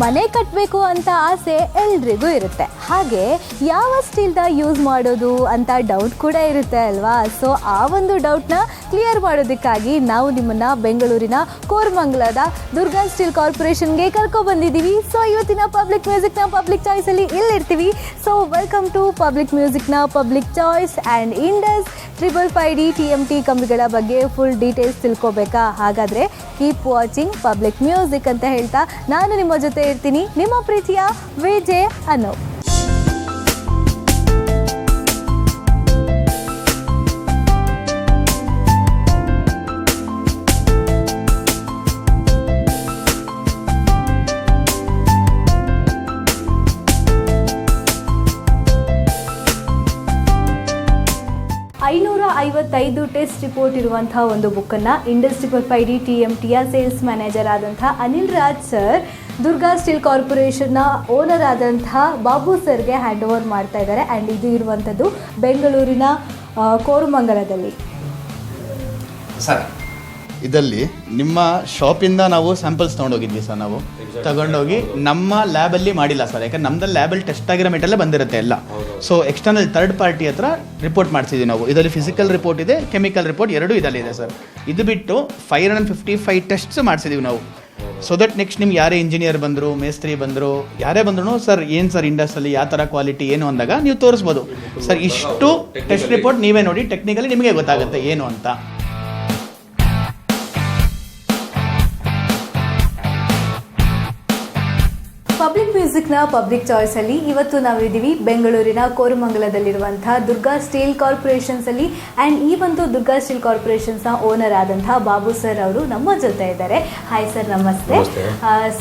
ಮನೆ ಕಟ್ಟಬೇಕು ಅಂತ ಆಸೆ ಎಲ್ರಿಗೂ ಇರುತ್ತೆ. ಹಾಗೆ ಯಾವ ಸ್ಟೀಲ್ನ ಯೂಸ್ ಮಾಡೋದು ಅಂತ ಡೌಟ್ ಕೂಡ ಇರುತ್ತೆ ಅಲ್ವಾ? ಸೊ ಆ ಒಂದು ಡೌಟ್ನ ಕ್ಲಿಯರ್ ಮಾಡೋದಕ್ಕಾಗಿ ನಾವು ನಿಮ್ಮನ್ನು ಬೆಂಗಳೂರಿನ ಕೋರಮಂಗಲದ ದುರ್ಗಾ ಸ್ಟೀಲ್ ಕಾರ್ಪೊರೇಷನ್ಗೆ ಕರ್ಕೊಬಂದಿದ್ದೀವಿ. ಸೊ ಇವತ್ತಿನ ಪಬ್ಲಿಕ್ ಮ್ಯೂಸಿಕ್ನ ಪಬ್ಲಿಕ್ ಚಾಯ್ಸಲ್ಲಿ ಇಲ್ಲಿರ್ತೀವಿ. ಸೊ ವೆಲ್ಕಮ್ ಟು ಪಬ್ಲಿಕ್ ಮ್ಯೂಸಿಕ್ನ public choice and Indus 555D TMT ಕಂಬಿಗಳ ಬಗ್ಗೆ ಫುಲ್ ಡೀಟೇಲ್ಸ್ ತಿಳ್ಕೊಬೇಕಾ? ಹಾಗಾದರೆ ಕೀಪ್ ವಾಚಿಂಗ್ ಪಬ್ಲಿಕ್ ಮ್ಯೂಸಿಕ್ ಅಂತ ಹೇಳ್ತಾ ನಾನು ನಿಮ್ಮ ಜೊತೆ ಇರ್ತೀನಿ, ನಿಮ್ಮ ಪ್ರೀತಿಯ ವಿಜೆ ಅನು. ಐವತ್ತೈದು ಟೆಸ್ಟ್ ರಿಪೋರ್ಟ್ ಇರುವಂತಹ ಒಂದು ಬುಕ್ಕನ್ನು ಇಂಡಸ್ 555D TMTಯ ಸೇಲ್ಸ್ ಮ್ಯಾನೇಜರ್ ಆದಂತಹ ಅನಿಲ್ ರಾಜ್ ಸರ್ ದುರ್ಗಾ ಸ್ಟೀಲ್ ಕಾರ್ಪೊರೇಷನ್ನ ಓನರ್ ಆದಂತಹ ಬಾಬು ಸರ್ಗೆ ಹ್ಯಾಂಡ್ ಓವರ್ ಮಾಡ್ತಾ ಇದ್ದಾರೆ. ಆ್ಯಂಡ್ ಇದು ಇರುವಂಥದ್ದು ಬೆಂಗಳೂರಿನ ಕೋರಮಂಗಲದಲ್ಲಿ. ಸರ್ ಇದರಲ್ಲಿ ನಿಮ್ಮ ಶಾಪಿಂದ ನಾವು ಸ್ಯಾಂಪಲ್ಸ್ ತೊಗೊಂಡೋಗಿದ್ವಿ ಸರ್. ನಾವು ತಗೊಂಡೋಗಿ ನಮ್ಮ ಲ್ಯಾಬಲ್ಲಿ ಮಾಡಿಲ್ಲ ಸರ್, ಯಾಕಂದ್ರೆ ನಮ್ದಲ್ಲಿ ಲ್ಯಾಬಲ್ಲಿ ಟೆಸ್ಟ್ ಆಗಿರೋ ಮೆಟಲ್ಲೇ ಬಂದಿರುತ್ತೆ ಎಲ್ಲ. ಸೊ ಎಕ್ಸ್ಟರ್ನಲ್ ಥರ್ಡ್ ಪಾರ್ಟಿ ಹತ್ರ ರಿಪೋರ್ಟ್ ಮಾಡಿಸಿದ್ವಿ ನಾವು. ಇದರಲ್ಲಿ ಫಿಸಿಕಲ್ ರಿಪೋರ್ಟ್ ಇದೆ, ಕೆಮಿಕಲ್ ರಿಪೋರ್ಟ್ ಎರಡೂ ಇದರಲ್ಲಿದೆ ಸರ್. ಇದು ಬಿಟ್ಟು 555 ಟೆಸ್ಟ್ಸ್ ಮಾಡಿಸಿದ್ದೀವಿ ನಾವು. ಸೊ ದಟ್ ನೆಕ್ಸ್ಟ್ ನಿಮ್ಗೆ ಯಾರೇ ಇಂಜಿನಿಯರ್ ಬಂದರು, ಮೇಸ್ತ್ರಿ ಬಂದರು, ಯಾರೇ ಬಂದ್ರು ಸರ್ ಏನು ಸರ್ ಇಂಡಸ್ಟ್ರಿಯಲ್ಲಿ ಯಾವ ಥರ ಕ್ವಾಲಿಟಿ ಏನು ಅಂದಾಗ ನೀವು ತೋರಿಸ್ಬೋದು ಸರ್. ಇಷ್ಟು ಟೆಸ್ಟ್ ರಿಪೋರ್ಟ್ ನೀವೇ ನೋಡಿ, ಟೆಕ್ನಿಕಲಿ ನಿಮಗೆ ಗೊತ್ತಾಗುತ್ತೆ ಏನು ಅಂತ. ಪಬ್ಲಿಕ್ ಮ್ಯೂಸಿಕ್ನ ಪಬ್ಲಿಕ್ ಚಾಯ್ಸಲ್ಲಿ ಇವತ್ತು ನಾವಿದ್ದೀವಿ ಬೆಂಗಳೂರಿನ ಕೋರಮಂಗಲದಲ್ಲಿರುವಂತಹ ದುರ್ಗಾ ಸ್ಟೀಲ್ ಕಾರ್ಪೊರೇಷನ್ಸಲ್ಲಿ. ಆ್ಯಂಡ್ ಈ ಒಂದು ದುರ್ಗಾ ಸ್ಟೀಲ್ ಕಾರ್ಪೊರೇಷನ್ಸ್ನ ಓನರ್ ಆದಂತಹ ಬಾಬು ಸರ್ ಅವರು ನಮ್ಮ ಜೊತೆ ಇದ್ದಾರೆ. ಹಾಯ್ ಸರ್, ನಮಸ್ತೆ.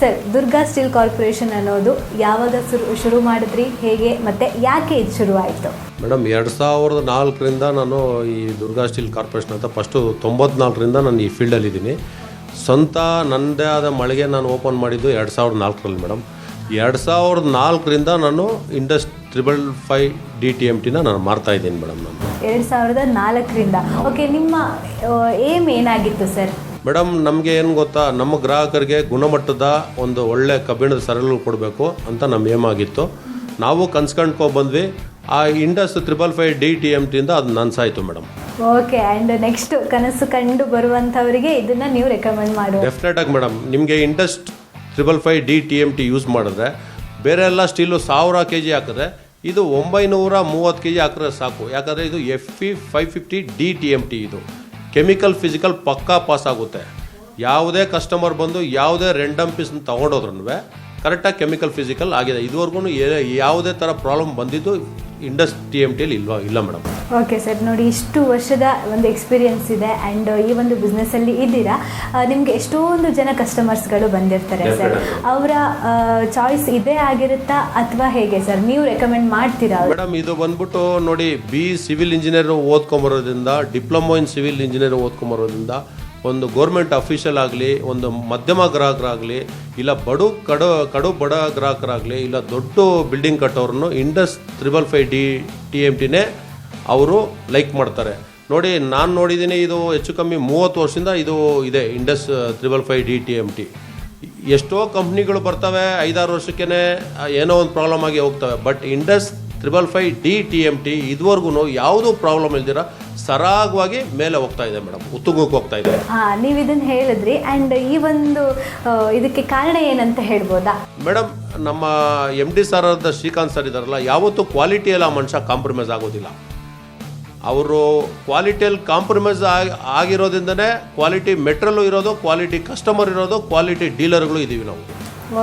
ಸರ್, ದುರ್ಗಾ ಸ್ಟೀಲ್ ಕಾರ್ಪೊರೇಷನ್ ಅನ್ನೋದು ಯಾವಾಗ ಶುರು ಮಾಡಿದ್ರಿ, ಹೇಗೆ ಮತ್ತು ಯಾಕೆ ಇದು ಶುರುವಾಯಿತು? ಮೇಡಮ್ 2004ರಿಂದ ನಾನು ಈ ದುರ್ಗಾ ಸ್ಟೀಲ್ ಕಾರ್ಪೊರೇಷನ್ ಅಂತ ಫಸ್ಟು 94ರಿಂದ ನಾನು ಈ ಫೀಲ್ಡಲ್ಲಿದ್ದೀನಿ. ಸ್ವಂತ ನನ್ನದೇ ಆದ ಮಳಿಗೆ ನಾನು ಓಪನ್ ಮಾಡಿದ್ದು 2004ರಲ್ಲಿ ಮೇಡಮ್. 2004ರಿಂದ ನಾನು ಇಂಡಸ್ 555D TMTನ ನಾನು ಮಾರ್ತಾಯಿದ್ದೀನಿ ಮೇಡಮ್. ನಾನು 2004ರಿಂದ. ಓಕೆ, ನಿಮ್ಮ ಏಮ್ ಏನಾಗಿತ್ತು ಸರ್? ಮೇಡಮ್ ನಮಗೆ ಏನು ಗೊತ್ತಾ, ನಮ್ಮ ಗ್ರಾಹಕರಿಗೆ ಗುಣಮಟ್ಟದ ಒಂದು ಒಳ್ಳೆ ಕಬ್ಬಿಣದ ಸರಳುಗಳು ಕೊಡಬೇಕು ಅಂತ ನಮ್ಮ ಏಮ್ ಆಗಿತ್ತು. ನಾವು ಕನ್ಸ್ಕೊಂಡ್ಕೊ ಬಂದ್ವಿ. ಆ ಇಂಡಸ್ 555D TMTಯಿಂದ ಅದು ನನ್ಸಾಯಿತು ಮೇಡಮ್. ಓಕೆ, ಆ್ಯಂಡ್ ನೆಕ್ಸ್ಟ್ ಕನಸು ಕಂಡು ಬರುವಂಥವರಿಗೆ ಇದನ್ನು ನೀವು ರೆಕಮೆಂಡ್ ಮಾಡಿ? ಡೆಫಿನೆಟಾಗಿ ಮೇಡಮ್. ನಿಮಗೆ ಇಂಡಸ್ 555D TMT ಯೂಸ್ ಮಾಡಿದ್ರೆ ಬೇರೆ ಎಲ್ಲ ಸ್ಟೀಲು 1000 kg ಹಾಕಿದ್ರೆ ಇದು 930 kg ಹಾಕಿದ್ರೆ ಸಾಕು. ಯಾಕಂದರೆ ಇದು FE 550D TMT. ಇದು ಕೆಮಿಕಲ್ ಫಿಸಿಕಲ್ ಪಕ್ಕಾ ಪಾಸ್ ಆಗುತ್ತೆ. ಯಾವುದೇ ಕಸ್ಟಮರ್ ಬಂದು ಯಾವುದೇ ರೆಂಡಮ್ ಪೀಸ್ನ ತೊಗೊಂಡೋದ್ರೂ ಕರೆಕ್ಟಾಗಿ ಕೆಮಿಕಲ್ ಫಿಸಿಕಲ್ ಆಗಿದೆ. ಇದುವರೆಗೂ ಯಾವುದೇ ಥರ ಪ್ರಾಬ್ಲಮ್ ಬಂದಿದ್ದು ಇಂಡಸ್ TMTಯಲ್ಲಿ ಇಲ್ಲ ಮೇಡಮ್. ಓಕೆ ಸರ್, ನೋಡಿ ಇಷ್ಟು ವರ್ಷದ ಒಂದು ಎಕ್ಸ್ಪೀರಿಯನ್ಸ್ ಇದೆ ಆ್ಯಂಡ್ ಈ ಒಂದು ಬಿಸ್ನೆಸ್ಸಲ್ಲಿ ಇದ್ದೀರಾ. ನಿಮಗೆ ಎಷ್ಟೊಂದು ಜನ ಕಸ್ಟಮರ್ಸ್ಗಳು ಬಂದಿರ್ತಾರೆ ಸರ್. ಅವರ ಚಾಯ್ಸ್ ಇದೇ ಆಗಿರುತ್ತಾ ಅಥವಾ ಹೇಗೆ ಸರ್? ನೀವು ರೆಕಮೆಂಡ್ ಮಾಡ್ತೀರಾ? ಮೇಡಮ್ ಇದು ಬಂದ್ಬಿಟ್ಟು ನೋಡಿ, ಸಿವಿಲ್ ಇಂಜಿನಿಯರ್ ಓದ್ಕೊಂಬರೋದ್ರಿಂದ, ಡಿಪ್ಲೊಮೊ ಇನ್ ಸಿವಿಲ್ ಇಂಜಿನಿಯರ್ ಓದ್ಕೊಂಬರೋದ್ರಿಂದ, ಒಂದು ಗೌರ್ಮೆಂಟ್ ಅಫಿಷಿಯಲ್ ಆಗಲಿ, ಒಂದು ಮಧ್ಯಮ ಗ್ರಾಹಕರಾಗಲಿ, ಇಲ್ಲ ಕಡು ಬಡ ಗ್ರಾಹಕರಾಗಲಿ, ಇಲ್ಲ ದೊಡ್ಡ ಬಿಲ್ಡಿಂಗ್ ಕಟ್ಟೋರನ್ನು ಇಂಡಸ್ 555D TMTನೇ ಅವರು ಲೈಕ್ ಮಾಡ್ತಾರೆ. ನೋಡಿ, ನಾನು ನೋಡಿದ್ದೀನಿ, ಇದು ಹೆಚ್ಚು ಕಮ್ಮಿ 30 ವರ್ಷದಿಂದ ಇದು ಇದೆ ಇಂಡಸ್ 555D TMT. ಎಷ್ಟೋ ಕಂಪ್ನಿಗಳು ಬರ್ತವೆ, 5-6 ವರ್ಷಕ್ಕೇ ಏನೋ ಒಂದು ಪ್ರಾಬ್ಲಮ್ ಆಗಿ ಹೋಗ್ತವೆ. ಬಟ್ ಇಂಡಸ್ 555D TMT ಇದುವರೆಗೂ ಯಾವುದೂ ಪ್ರಾಬ್ಲಮ್ ಇಲ್ದಿರ ಸರಾಗವಾಗಿ ಮೇಲೆ ಹೋಗ್ತಾ ಇದೆ ಮೇಡಮ್, ಉತ್ತುಂಗಕ್ಕೆ ಹೋಗ್ತಾ ಇದೆ. ನೀವು ಇದನ್ನು ಹೇಳಿದ್ರಿ. ಆ್ಯಂಡ್ ಈ ಒಂದು ಇದಕ್ಕೆ ಕಾರಣ ಏನಂತ ಹೇಳ್ಬೋದಾ? ಮೇಡಮ್, ನಮ್ಮ MD ಸರ್ ಆದ ಶ್ರೀಕಾಂತ್ ಸರ್ ಇದ್ದಾರಲ್ಲ, ಯಾವತ್ತೂ ಕ್ವಾಲಿಟಿಯಲ್ಲಿ ಆ ಮನುಷ್ಯ ಕಾಂಪ್ರಮೈಸ್ ಆಗೋದಿಲ್ಲ. ಅವರು ಕ್ವಾಲಿಟಿಯಲ್ಲಿ ಕಾಂಪ್ರಮೈಸ್ ಆಗಿರೋದ್ರಿಂದನೇ ಕ್ವಾಲಿಟಿ ಮೆಟ್ರಲ್ಲು ಇರೋದು, ಕ್ವಾಲಿಟಿ ಕಸ್ಟಮರ್ ಇರೋದು, ಕ್ವಾಲಿಟಿ ಡೀಲರ್ಗಳು ಇದ್ದೀವಿ ನಾವು.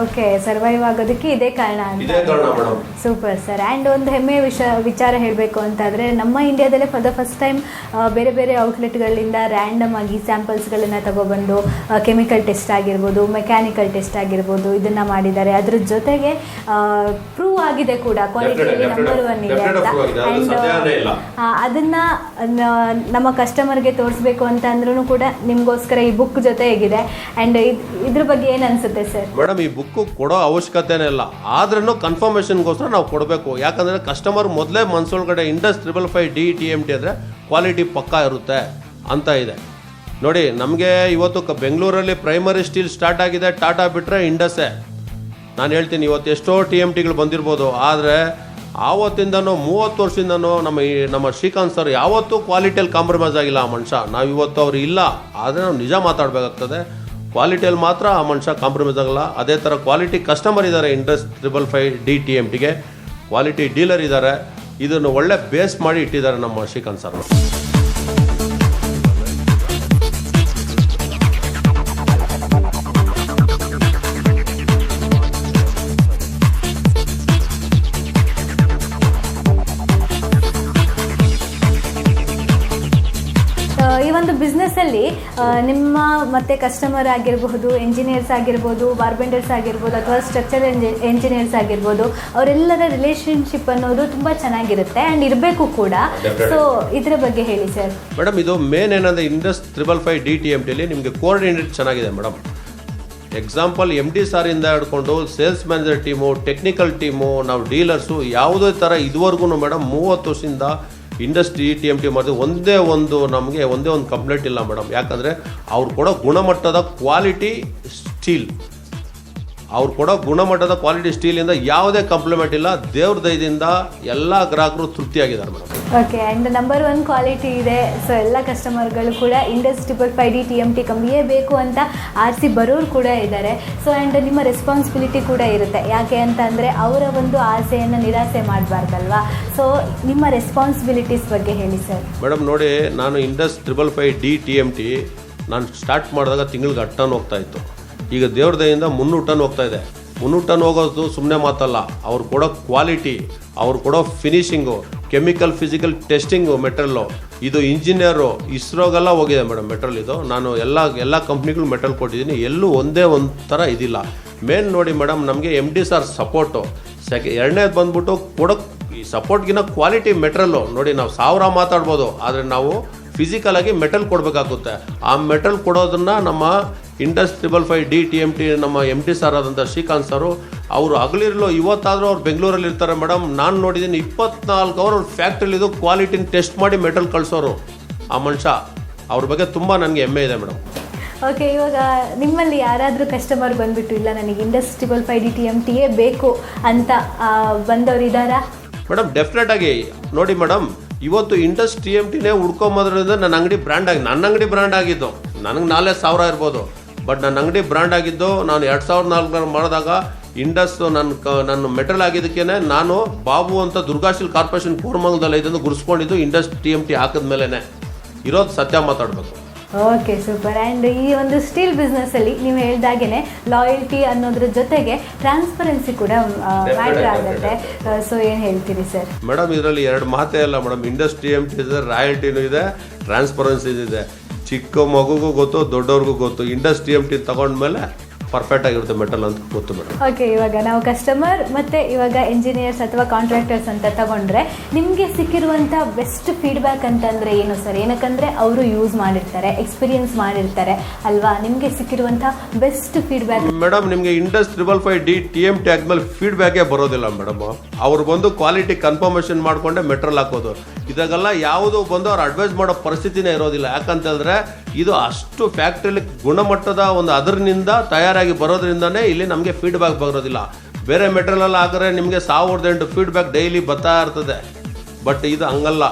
ಓಕೆ, ಸರ್ವೈವ್ ಆಗೋದಕ್ಕೆ ಇದೇ ಕಾರಣ ಅಂತ. Super sir. ಆ್ಯಂಡ್ ಒಂದು ಹೆಮ್ಮೆಯ ವಿಚಾರ ಹೇಳಬೇಕು ಅಂತಾದರೆ, ನಮ್ಮ ಇಂಡಿಯಾದಲ್ಲೇ ಫಾರ್ ದ ಫಸ್ಟ್ ಟೈಮ್ ಬೇರೆ ಬೇರೆ ಔಟ್ಲೆಟ್ಗಳಿಂದ ರ್ಯಾಂಡಮ್ ಆಗಿ ಸ್ಯಾಂಪಲ್ಸ್ಗಳನ್ನು ತಗೊಬಂದು ಕೆಮಿಕಲ್ ಟೆಸ್ಟ್ ಆಗಿರ್ಬೋದು, ಮೆಕ್ಯಾನಿಕಲ್ ಟೆಸ್ಟ್ ಆಗಿರ್ಬೋದು, ಇದನ್ನು ಮಾಡಿದ್ದಾರೆ. ಅದ್ರ ಜೊತೆಗೆ ಪ್ರೂವ್ ಆಗಿದೆ ಕೂಡ ಕ್ವಾಲಿಟಿಯಲ್ಲಿ ನಂಬರ್ 1 ಇದೆ ಅಂತ. ಆ್ಯಂಡ್ ಅದನ್ನು ನಮ್ಮ ಕಸ್ಟಮರ್ಗೆ ತೋರಿಸ್ಬೇಕು ಅಂತ ಅಂದ್ರೂ ಕೂಡ ನಿಮಗೋಸ್ಕರ ಈ ಬುಕ್ ಜೊತೆಗಿದೆ. ಆ್ಯಂಡ್ ಇದ್ರ ಬಗ್ಗೆ ಏನು ಅನಿಸುತ್ತೆ ಸರ್? ಮೇಡಮ್, ಈ ಬುಕ್ಕು ಕೊಡೋ ಅವಶ್ಯಕತೆನೇ ಇಲ್ಲ, ಆದ್ರೂ ಕನ್ಫರ್ಮೇಷನ್ಗೋಸ್ಕರ ನಾವು ಕೊಡಬೇಕು. ಯಾಕಂದರೆ ಕಸ್ಟಮರ್ ಮೊದಲೇ ಮನಸ್ಸೊಳಗಡೆ ಇಂಡಸ್ 555D TMT ಅಂದರೆ ಕ್ವಾಲಿಟಿ ಪಕ್ಕಾ ಇರುತ್ತೆ ಅಂತ ಇದೆ. ನೋಡಿ, ನಮಗೆ ಇವತ್ತು ಬೆಂಗಳೂರಲ್ಲಿ ಪ್ರೈಮರಿ ಸ್ಟೀಲ್ ಸ್ಟಾರ್ಟ್ ಆಗಿದೆ, ಟಾಟಾ ಬಿಟ್ಟರೆ ಇಂಡಸ್ಸೇ. ನಾನು ಹೇಳ್ತೀನಿ ಇವತ್ತು ಎಷ್ಟೋ TMTಗಳು ಬಂದಿರ್ಬೋದು, ಆದರೆ ಆವತ್ತಿಂದನೂ 30 ವರ್ಷದಿಂದನೂ ನಮ್ಮ ಶ್ರೀಕಾಂತ್ ಸರ್ ಯಾವತ್ತೂ ಕ್ವಾಲಿಟಿಯಲ್ಲಿ ಕಾಂಪ್ರಮೈಸ್ ಆಗಿಲ್ಲ ಆ ಮನುಷ್ಯ. ನಾವು ಇವತ್ತು ಅವ್ರು ಇಲ್ಲ, ಆದರೆ ನಾವು ನಿಜ ಮಾತಾಡಬೇಕಾಗ್ತದೆ. ಕ್ವಾಲಿಟಿಯಲ್ಲಿ ಮಾತ್ರ ಆ ಮನುಷ್ಯ ಕಾಂಪ್ರಮೈಸ್ ಆಗಲ್ಲ. ಅದೇ ಥರ ಕ್ವಾಲಿಟಿ ಕಸ್ಟಮರ್ ಇದ್ದಾರೆ ಇಂಡಸ್ 555D TMTಗೆ, ಕ್ವಾಲಿಟಿ ಡೀಲರ್ ಇದ್ದಾರೆ. ಇದನ್ನು ಒಳ್ಳೆ ಬೇಸ್ ಮಾಡಿ ಇಟ್ಟಿದ್ದಾರೆ ನಮ್ಮ ಶ್ರೀಕಾಂತ್ ಸರ್. ಈ ಒಂದು ಬಿಸ್ನೆಸ್ಸಲ್ಲಿ ನಿಮ್ಮ ಮತ್ತು ಕಸ್ಟಮರ್ ಆಗಿರಬಹುದು, ಎಂಜಿನಿಯರ್ಸ್ ಆಗಿರ್ಬೋದು, ಬಾರ್ಬೆಂಡರ್ಸ್ ಆಗಿರ್ಬೋದು, ಅಥವಾ ಸ್ಟ್ರಕ್ಚರ್ ಎಂಜಿನಿಯರ್ಸ್ ಆಗಿರ್ಬೋದು, ಅವರೆಲ್ಲರ ರಿಲೇಷನ್ಶಿಪ್ ಅನ್ನೋದು ತುಂಬ ಚೆನ್ನಾಗಿರುತ್ತೆ ಆ್ಯಂಡ್ ಇರಬೇಕು ಕೂಡ. ಸೊ ಇದರ ಬಗ್ಗೆ ಹೇಳಿ ಸರ್. ಮೇಡಮ್, ಇದು ಮೇನ್ ಏನಂದರೆ ಇಂಡಸ್ 555D TMTಲಿ ನಿಮಗೆ ಕೋಆರ್ಡಿನೇಟ್ ಚೆನ್ನಾಗಿದೆ ಮೇಡಮ್. ಎಕ್ಸಾಂಪಲ್ MD ಸಾರಿಂದ ಹಿಡ್ಕೊಂಡು sales manager team, technical team, ನಾವು ಡೀಲರ್ಸು, ಯಾವುದೇ ಥರ ಇದುವರೆಗೂ ಮೇಡಮ್ 30 ವರ್ಷದಿಂದ ಇಂಡಸ್ಟ್ರಿ TMT ಮಾಡಿದ್ರೆ ಒಂದೇ ಒಂದು ಕಂಪ್ಲೇಂಟ್ ಇಲ್ಲ ಮೇಡಮ್. ಯಾಕಂದರೆ ಅವ್ರು ಕೊಡೋ ಗುಣಮಟ್ಟದ ಕ್ವಾಲಿಟಿ ಸ್ಟೀಲಿಂದ ಯಾವುದೇ ಕಾಂಪ್ಲಿಮೆಂಟ್ ಇಲ್ಲ. ದೇವ್ರ ದಯದಿಂದ ಎಲ್ಲ ಗ್ರಾಹಕರು ತೃಪ್ತಿಯಾಗಿದ್ದಾರೆ madam. Okay, and number 1 quality ಇದೆ. ಸೊ ಎಲ್ಲ ಕಸ್ಟಮರ್ಗಳು ಕೂಡ ಇಂಡಸ್ 555D TMT ಕಂಬಿಯೇ ಬೇಕು ಅಂತ ಆರಿಸಿ ಬರೋರು ಕೂಡ ಇದ್ದಾರೆ. ಸೊ ಆ್ಯಂಡ್ ನಿಮ್ಮ ರೆಸ್ಪಾನ್ಸಿಬಿಲಿಟಿ ಕೂಡ ಇರುತ್ತೆ. ಯಾಕೆ ಅಂತಂದರೆ ಅವರ ಒಂದು ಆಸೆಯನ್ನು ನಿರಾಸೆ ಮಾಡಬಾರ್ದಲ್ವಾ. ಸೊ ನಿಮ್ಮ ರೆಸ್ಪಾನ್ಸಿಬಿಲಿಟೀಸ್ ಬಗ್ಗೆ ಹೇಳಿ ಸರ್. ಮೇಡಮ್ ನೋಡಿ, ನಾನು ಇಂಡಸ್ 555D TMT ನಾನು ಸ್ಟಾರ್ಟ್ ಮಾಡಿದಾಗ ತಿಂಗಳಿಗೆ 8 ಟನ್ ಹೋಗ್ತಾ ಇತ್ತು. ಈಗ ದೇವ್ರ ದಯಿಂದ 300 ಟನ್ ಹೋಗ್ತಾ ಇದೆ. 300 ಟನ್ ಹೋಗೋದು ಸುಮ್ಮನೆ ಮಾತಲ್ಲ. ಅವ್ರು ಕೊಡೋ ಕ್ವಾಲಿಟಿ, ಅವ್ರು ಕೊಡೋ ಫಿನಿಶಿಂಗು, ಕೆಮಿಕಲ್ ಫಿಸಿಕಲ್ ಟೆಸ್ಟಿಂಗು, ಮೆಟಲ್ಲು, ಇದು ಇಂಜಿನಿಯರು ಇಸ್ರೋಗೆಲ್ಲ ಹೋಗಿದೆ ಮೇಡಮ್ ಮೆಟಲ್. ಇದು ನಾನು ಎಲ್ಲ ಕಂಪ್ನಿಗಳು ಮೆಟಲ್ ಕೊಟ್ಟಿದ್ದೀನಿ, ಎಲ್ಲೂ ಒಂದೇ ಒಂದು ಥರ ಇದಿಲ್ಲ. ಮೇನ್ ನೋಡಿ ಮೇಡಮ್, ನಮಗೆ MD ಸಾರ್ ಸಪೋರ್ಟು. ಎರಡನೇದು ಬಂದ್ಬಿಟ್ಟು ಕೊಡೋ ಈ ಸಪೋರ್ಟ್ಗಿನ ಕ್ವಾಲಿಟಿ ಮೆಟಲ್ಲು ನೋಡಿ. ನಾವು 1000 ಮಾತಾಡ್ಬೋದು, ಆದರೆ ನಾವು ಫಿಸಿಕಲ್ ಆಗಿ ಮೆಟಲ್ ಕೊಡಬೇಕಾಗುತ್ತೆ. ಆ ಮೆಟಲ್ ಕೊಡೋದನ್ನ ನಮ್ಮ ಇಂಡಸ್ 555D TMT ನಮ್ಮ MD ಸಾರ್ ಆದಂಥ ಶ್ರೀಕಾಂತ್ ಸರು, ಅವರು ಹಗಲಿರಲು ಇವತ್ತಾದರೂ ಅವ್ರು ಬೆಂಗಳೂರಲ್ಲಿ ಇರ್ತಾರೆ ಮೇಡಮ್. ನಾನು ನೋಡಿದ್ದೀನಿ 24 ಅವರ್ ಅವ್ರ ಫ್ಯಾಕ್ಟ್ರಿಲಿದ್ದು ಕ್ವಾಲಿಟಿನ ಟೆಸ್ಟ್ ಮಾಡಿ ಮೆಟಲ್ ಕಳಿಸೋರು ಆ ಮನುಷ್ಯ. ಅವ್ರ ಬಗ್ಗೆ ತುಂಬ ನನಗೆ ಹೆಮ್ಮೆ ಇದೆ ಮೇಡಮ್. ಓಕೆ, ಇವಾಗ ನಿಮ್ಮಲ್ಲಿ ಯಾರಾದರೂ ಕಸ್ಟಮರ್ ಬಂದುಬಿಟ್ಟು ಇಲ್ಲ ನನಗೆ ಇಂಡಸ್ 555D TMTಯೇ ಬೇಕು ಅಂತ ಬಂದವರು ಇದ್ದಾರಾ? ಮೇಡಮ್ ಡೆಫಿನೆಟ್ ಆಗಿ ನೋಡಿ ಮೇಡಮ್, ಇವತ್ತು ಇಂಡಸ್ TMTನೇ ಹುಡ್ಕೊಂಬೋದ್ರಿಂದ ನನ್ನ ಅಂಗಡಿ ಬ್ರ್ಯಾಂಡ್ ಆಗಿದ್ದು. ನನಗೆ 4,000 ಇರ್ಬೋದು, ಬಟ್ ನನ್ನ ಅಂಗಡಿ ಬ್ರ್ಯಾಂಡ್ ಆಗಿದ್ದು ನಾನು 2004 ಮಾಡಿದಾಗ ಇಂಡಸ್ ನನ್ನ ಮೆಟಲ್ ಆಗಿದ್ದಕ್ಕೇ ನಾನು ಬಾಬು ಅಂತ ದುರ್ಗಾಶಿಲ್ ಕಾರ್ಪೊರೇಷನ್ ಕೋರ್ಮಂಗಲದಲ್ಲಿ ಇದನ್ನು ಗುರುಸ್ಕೊಂಡಿದ್ದು ಇಂಡಸ್ TMT ಹಾಕಿದ್ಮೇಲೆ ಇರೋದು ಸತ್ಯ ಮಾತಾಡಬೇಕು. Okay, super. ಆ್ಯಂಡ್ ಈ ಒಂದು ಸ್ಟೀಲ್ ಬಿಸ್ನೆಸ್ಸಲ್ಲಿ ನೀವು ಹೇಳ್ದಾಗೇ ಲಾಯಲ್ಟಿ ಅನ್ನೋದ್ರ ಜೊತೆಗೆ ಟ್ರಾನ್ಸ್ಪರೆನ್ಸಿ ಕೂಡ ಮ್ಯಾಟರ್ ಆಗುತ್ತೆ. ಸೊ ಏನು ಹೇಳ್ತೀರಿ ಸರ್? ಮೇಡಮ್, ಇದರಲ್ಲಿ 2 ಮಾತೇ ಇಲ್ಲ ಮೇಡಮ್. ಇಂಡಸ್ TMT ಇದೆ, ರಾಯಲ್ಟಿನೂ ಇದೆ, ಟ್ರಾನ್ಸ್ಪರೆನ್ಸಿ ಇದೆ. ಚಿಕ್ಕ ಮಗುಗೂ ಗೊತ್ತು, ದೊಡ್ಡವ್ರಿಗೂ ಗೊತ್ತು. ಇಂಡಸ್ TMT ತಗೊಂಡ್ಮೇಲೆ ಪರ್ಫೆಕ್ಟ್ ಆಗಿರುತ್ತೆ ಮೆಟಲ್ ಅಂತ ಗೊತ್ತು ಮೇಡಮ್. ಓಕೆ, ಇವಾಗ ನಾವು ಕಸ್ಟಮರ್ ಮತ್ತು ಇವಾಗ ಎಂಜಿನಿಯರ್ಸ್ ಅಥವಾ ಕಾಂಟ್ರಾಕ್ಟರ್ಸ್ ಅಂತ ತಗೊಂಡ್ರೆ ನಿಮಗೆ ಸಿಕ್ಕಿರುವಂಥ ಬೆಸ್ಟ್ ಫೀಡ್ಬ್ಯಾಕ್ ಅಂತಂದರೆ ಏನು ಸರ್? ಏನಕ್ಕಂದರೆ ಅವರು ಯೂಸ್ ಮಾಡಿರ್ತಾರೆ, ಎಕ್ಸ್ಪೀರಿಯನ್ಸ್ ಮಾಡಿರ್ತಾರೆ ಅಲ್ವಾ. ನಿಮಗೆ ಸಿಕ್ಕಿರುವಂಥ ಬೆಸ್ಟ್ ಫೀಡ್ಬ್ಯಾಕ್? ಮೇಡಮ್, ನಿಮಗೆ ಇಂಡಸ್ 555D TMT ಆದ್ಮೇಲೆ ಫೀಡ್ಬ್ಯಾಕೇ ಬರೋದಿಲ್ಲ ಮೇಡಮ್. ಅವ್ರು ಬಂದು ಕ್ವಾಲಿಟಿ ಕನ್ಫರ್ಮೇಷನ್ ಮಾಡಿಕೊಂಡೆ ಮೆಟಲ್ ಹಾಕೋದು. ಇದಾಗೆಲ್ಲ ಯಾವುದು ಬಂದು ಅವ್ರು ಅಡ್ವೈಸ್ ಮಾಡೋ ಪರಿಸ್ಥಿತಿನೇ ಇರೋದಿಲ್ಲ. ಯಾಕಂತಂದರೆ ಇದು ಅಷ್ಟು ಫ್ಯಾಕ್ಟ್ರಿಲಿ ಗುಣಮಟ್ಟದ ಒಂದು ಅದರಿಂದ ತಯಾರಾಗಿ ಬರೋದ್ರಿಂದನೇ ಇಲ್ಲಿ ನಮಗೆ ಫೀಡ್ಬ್ಯಾಕ್ ಬರೋದಿಲ್ಲ. ಬೇರೆ ಮೆಟೀರಿಯಲ್ ಹಾಕಿದ್ರೆ ನಿಮಗೆ 1008 ಫೀಡ್ಬ್ಯಾಕ್ ಡೈಲಿ ಬರ್ತಾ ಇರ್ತದೆ. ಬಟ್ ಇದು ಹಂಗಲ್ಲ.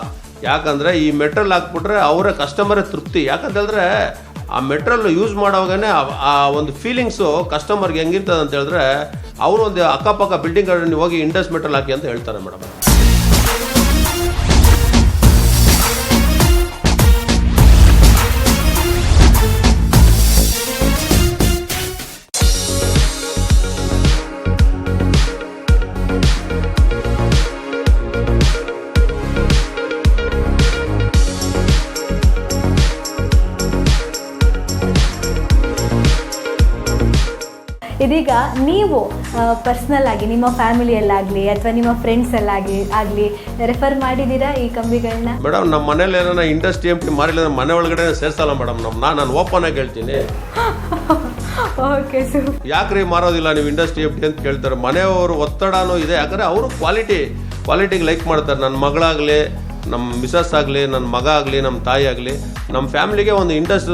ಯಾಕಂದರೆ ಈ ಮೆಟೀರಿಯಲ್ ಹಾಕ್ಬಿಟ್ರೆ ಅವರೇ ಕಸ್ಟಮರೇ ತೃಪ್ತಿ. ಯಾಕಂತೇಳಿದ್ರೆ ಆ ಮೆಟೀರಿಯಲ್ ಯೂಸ್ ಮಾಡೋವಾಗೇ ಆ ಒಂದು ಫೀಲಿಂಗ್ಸು ಕಸ್ಟಮರ್ಗೆ ಹೆಂಗಿರ್ತದೆ ಅಂತ ಹೇಳಿದ್ರೆ, ಅವರು ಒಂದು ಅಕ್ಕಪಕ್ಕ ಬಿಲ್ಡಿಂಗ್ ನೀವು ಹೋಗಿ ಇಂಡಸ್ ಮೆಟಲ್ ಹಾಕಿ ಅಂತ ಹೇಳ್ತಾರೆ ಮೇಡಮ್. ಇದೀಗ ನೀವು ಪರ್ಸ್ನಲ್ ಆಗಿ ನಿಮ್ಮ ಫ್ಯಾಮಿಲಿಯಲ್ಲಾಗಲಿ ಅಥವಾ ನಿಮ್ಮ ಫ್ರೆಂಡ್ಸಲ್ಲಾಗಲಿ ರೆಫರ್ ಮಾಡಿದ್ದೀರಾ ಈ ಕಂಬಿಗಳನ್ನ? ಮೇಡಮ್, ನಮ್ಮ ಮನೇಲಿ ಏನೋ ಇಂಡಸ್ TMT ಮಾರಿಲ್ಲ, ಮನೆ ಒಳಗಡೆ ಸೇರ್ಸಲ್ಲ ಮೇಡಮ್. ನಾನು ಓಪನ್ ಆಗಿ ಹೇಳ್ತೀನಿ. ಓಕೆ ಸರ್, ಯಾಕ್ರಿ ಮಾರೋದಿಲ್ಲ ನೀವು ಇಂಡಸ್ TMT ಅಂತ ಕೇಳ್ತಾರೆ. ಮನೆಯವರು ಒತ್ತಡನೂ ಇದೆ. ಯಾಕಂದರೆ ಅವರು ಕ್ವಾಲಿಟಿಗೆ ಲೈಕ್ ಮಾಡ್ತಾರೆ. ನನ್ನ ಮಗಳಾಗಲಿ ನಮ್ಮ ಮಿಸಸ್ ಆಗಲಿ, ನನ್ನ ಮಗ ಆಗಲಿ, ನಮ್ಮ ತಾಯಿ ಆಗಲಿ, ನಮ್ಮ ಫ್ಯಾಮಿಲಿಗೆ ಒಂದು ಇಂಡಸ್